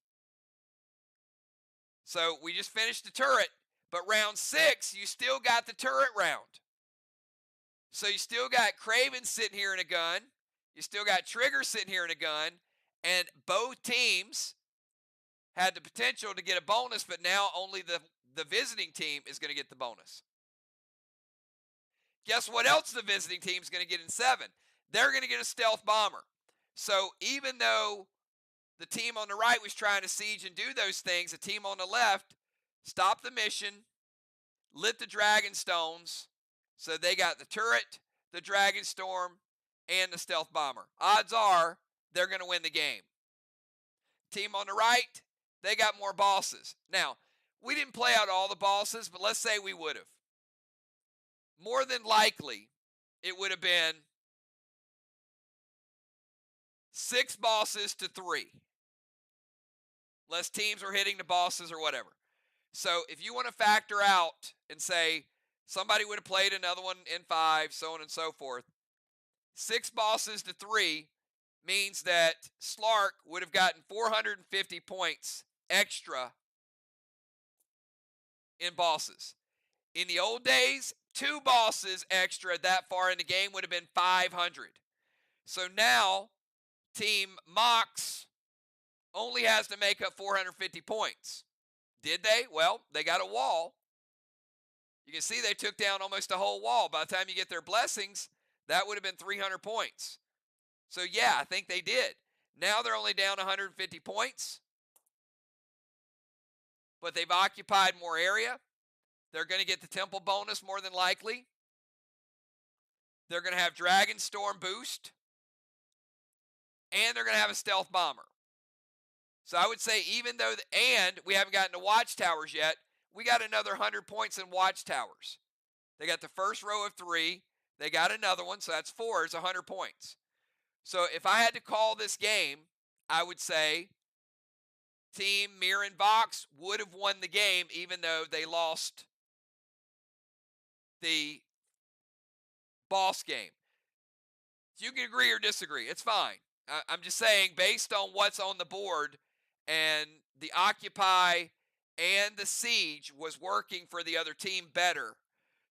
So we just finished the turret. But round 6, you still got the turret round. So you still got Craven sitting here in a gun. You still got Trigger sitting here in a gun. And both teams had the potential to get a bonus, but now only the visiting team is going to get the bonus. Guess what else the visiting team is going to get in 7? They're going to get a stealth bomber. So even though the team on the right was trying to siege and do those things, the team on the left stopped the mission, lit the Dragon Stones, so they got the turret, the Dragon Storm, and the stealth bomber. Odds are they're going to win the game. Team on the right, they got more bosses. Now, we didn't play out all the bosses, but let's say we would have. More than likely, it would have been 6 bosses to 3. Less teams were hitting the bosses or whatever. So if you want to factor out and say somebody would have played another one in 5, so on and so forth, 6 bosses to 3 means that Slark would have gotten 450 points extra in bosses. In the old days, 2 bosses extra that far in the game would have been 500. So now, Team Mox only has to make up 450 points. Did they? Well, they got a wall. You can see they took down almost a whole wall. By the time you get their blessings, that would have been 300 points. So yeah, I think they did. Now they're only down 150 points, but they've occupied more area. They're going to get the temple bonus more than likely. They're going to have Dragon Storm boost, and they're going to have a stealth bomber. So I would say even though, and we haven't gotten to watchtowers yet, we got another 100 points in watchtowers. They got the first row of 3. They got another one, so that's 4. It's 100 points. So if I had to call this game, I would say Team Mirror and Box would have won the game even though they lost the boss game. You can agree or disagree. It's fine. I'm just saying based on what's on the board, and the Occupy and the Siege was working for the other team better.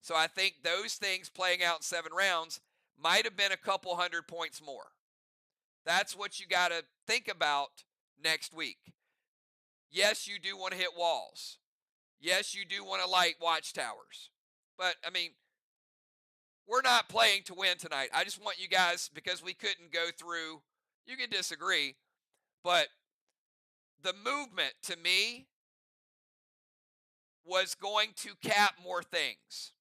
So I think those things playing out in 7 rounds might have been a couple 100 points more. That's what you got to think about next week. Yes, you do want to hit walls. Yes, you do want to light watchtowers. But, I mean, we're not playing to win tonight. I just want you guys, because we couldn't go through, you can disagree, but the movement to me was going to cap more things.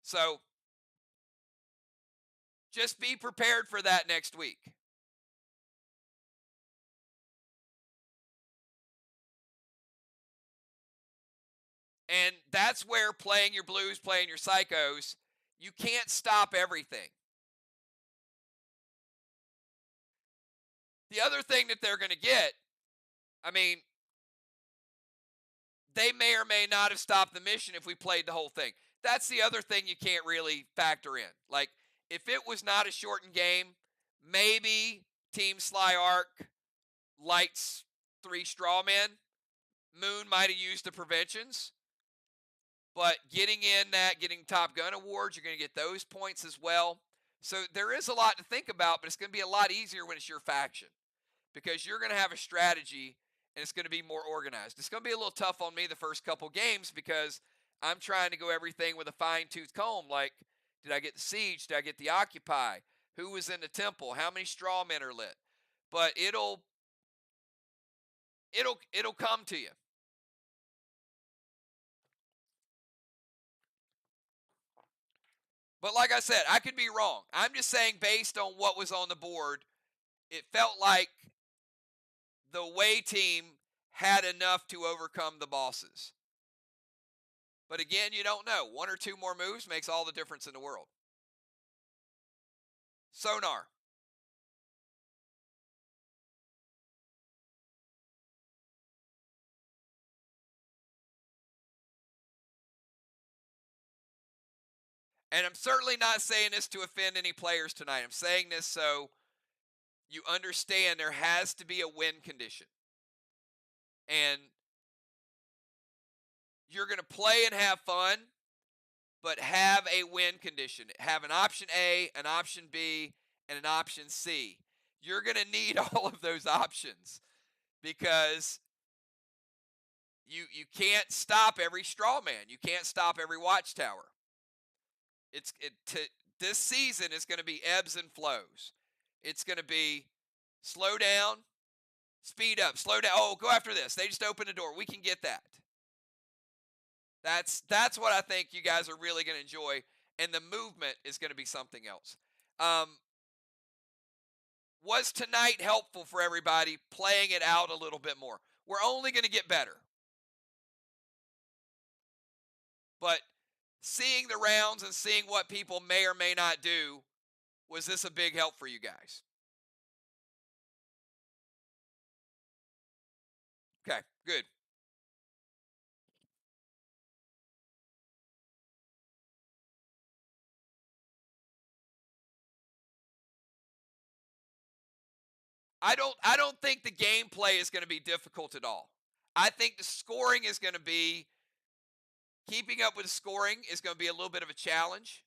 So just be prepared for that next week. And that's where playing your blues, playing your psychos, you can't stop everything. The other thing that they're going to get, I mean, they may or may not have stopped the mission if we played the whole thing. That's the other thing you can't really factor in. Like, if it was not a shortened game, maybe Team Sly Arc lights 3 straw men. Moon might have used the preventions. But getting in that, getting Top Gun awards, you're going to get those points as well. So there is a lot to think about, but it's going to be a lot easier when it's your faction, because you're going to have a strategy and it's going to be more organized. It's going to be a little tough on me the first couple games because I'm trying to go everything with a fine-tooth comb. Like, did I get the Siege? Did I get the Occupy? Who was in the temple? How many straw men are lit? But it'll come to you. But like I said, I could be wrong. I'm just saying based on what was on the board, it felt like the Way team had enough to overcome the bosses. But again, you don't know. 1 or 2 more moves makes all the difference in the world. Sonar. And I'm certainly not saying this to offend any players tonight. I'm saying this so you understand there has to be a win condition. And you're going to play and have fun, but have a win condition. Have an option A, an option B, and an option C. You're going to need all of those options because you can't stop every straw man. You can't stop every watchtower. This season is going to be ebbs and flows. It's going to be slow down, speed up, slow down. Oh, go after this. They just opened the door. We can get that. That's what I think you guys are really going to enjoy, and the movement is going to be something else. Was tonight helpful for everybody playing it out a little bit more? We're only going to get better. But seeing the rounds and seeing what people may or may not do, was this a big help for you guys? Okay, good. I don't think the gameplay is going to be difficult at all. I think the scoring is going to be keeping up with the scoring is going to be a little bit of a challenge.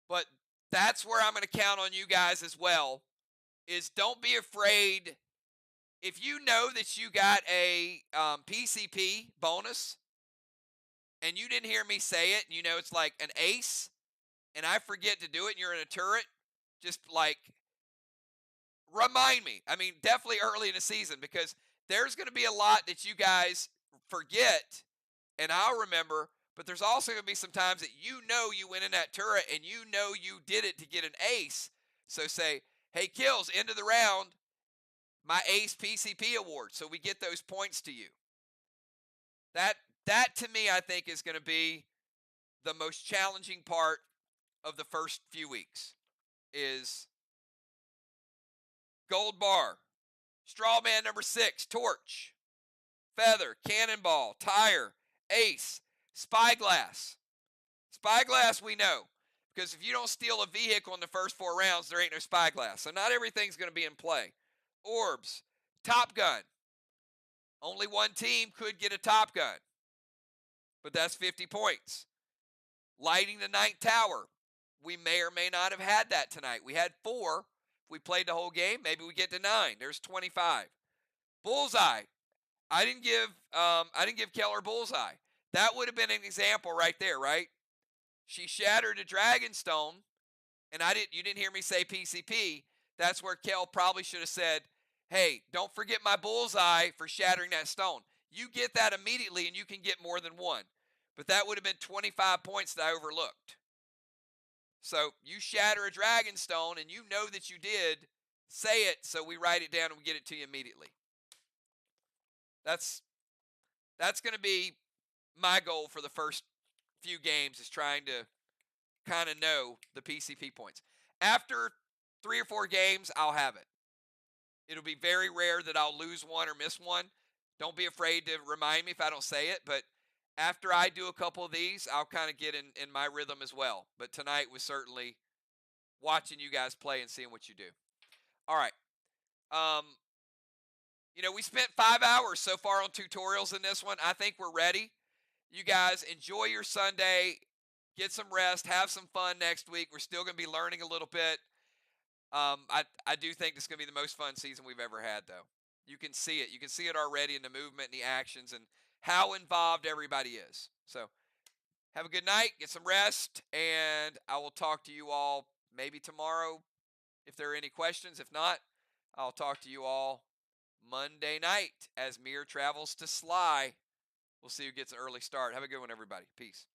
But that's where I'm going to count on you guys as well. Is don't be afraid if you know that you got a PCP bonus and you didn't hear me say it, and you know it's like an ace, and I forget to do it, and you're in a turret, just like remind me. I mean, definitely early in the season because there's going to be a lot that you guys forget, and I'll remember. But there's also going to be some times that you know you went in that turret and you know you did it to get an ace. So say, hey, Kills, end of the round, my ace PCP award. So we get those points to you. That that to me, I think, is going to be the most challenging part of the first few weeks is gold bar, straw man number 6, torch, feather, cannonball, tire, ace, spyglass. Spyglass we know because if you don't steal a vehicle in the first 4 rounds, there ain't no spyglass. So not everything's going to be in play. Orbs, top gun. Only one team could get a top gun, but that's 50 points. Lighting the ninth tower. We may or may not have had that tonight. We had 4. If we played the whole game, maybe we get to 9. There's 25. Bullseye. I didn't give Keller bullseye. That would have been an example right there, right? She shattered a dragonstone, and you didn't hear me say PCP. That's where Kel probably should have said, "Hey, don't forget my bullseye for shattering that stone." You get that immediately, and you can get more than one. But that would have been 25 points that I overlooked. So you shatter a dragonstone, and you know that you did. Say it, so we write it down and we get it to you immediately. That's going to be my goal for the first few games is trying to kind of know the PCP points. After 3 or 4 games, I'll have it. It'll be very rare that I'll lose one or miss one. Don't be afraid to remind me if I don't say it, but after I do a couple of these, I'll kind of get in my rhythm as well. But tonight was certainly watching you guys play and seeing what you do. All right. Um, we spent 5 hours so far on tutorials in this one. I think we're ready. You guys enjoy your Sunday. Get some rest. Have some fun next week. We're still going to be learning a little bit. I do think this is going to be the most fun season we've ever had, though. You can see it. You can see it already in the movement and the actions and how involved everybody is. So have a good night. Get some rest. And I will talk to you all maybe tomorrow if there are any questions. If not, I'll talk to you all Monday night as Mir travels to Sly. We'll see who gets an early start. Have a good one, everybody. Peace.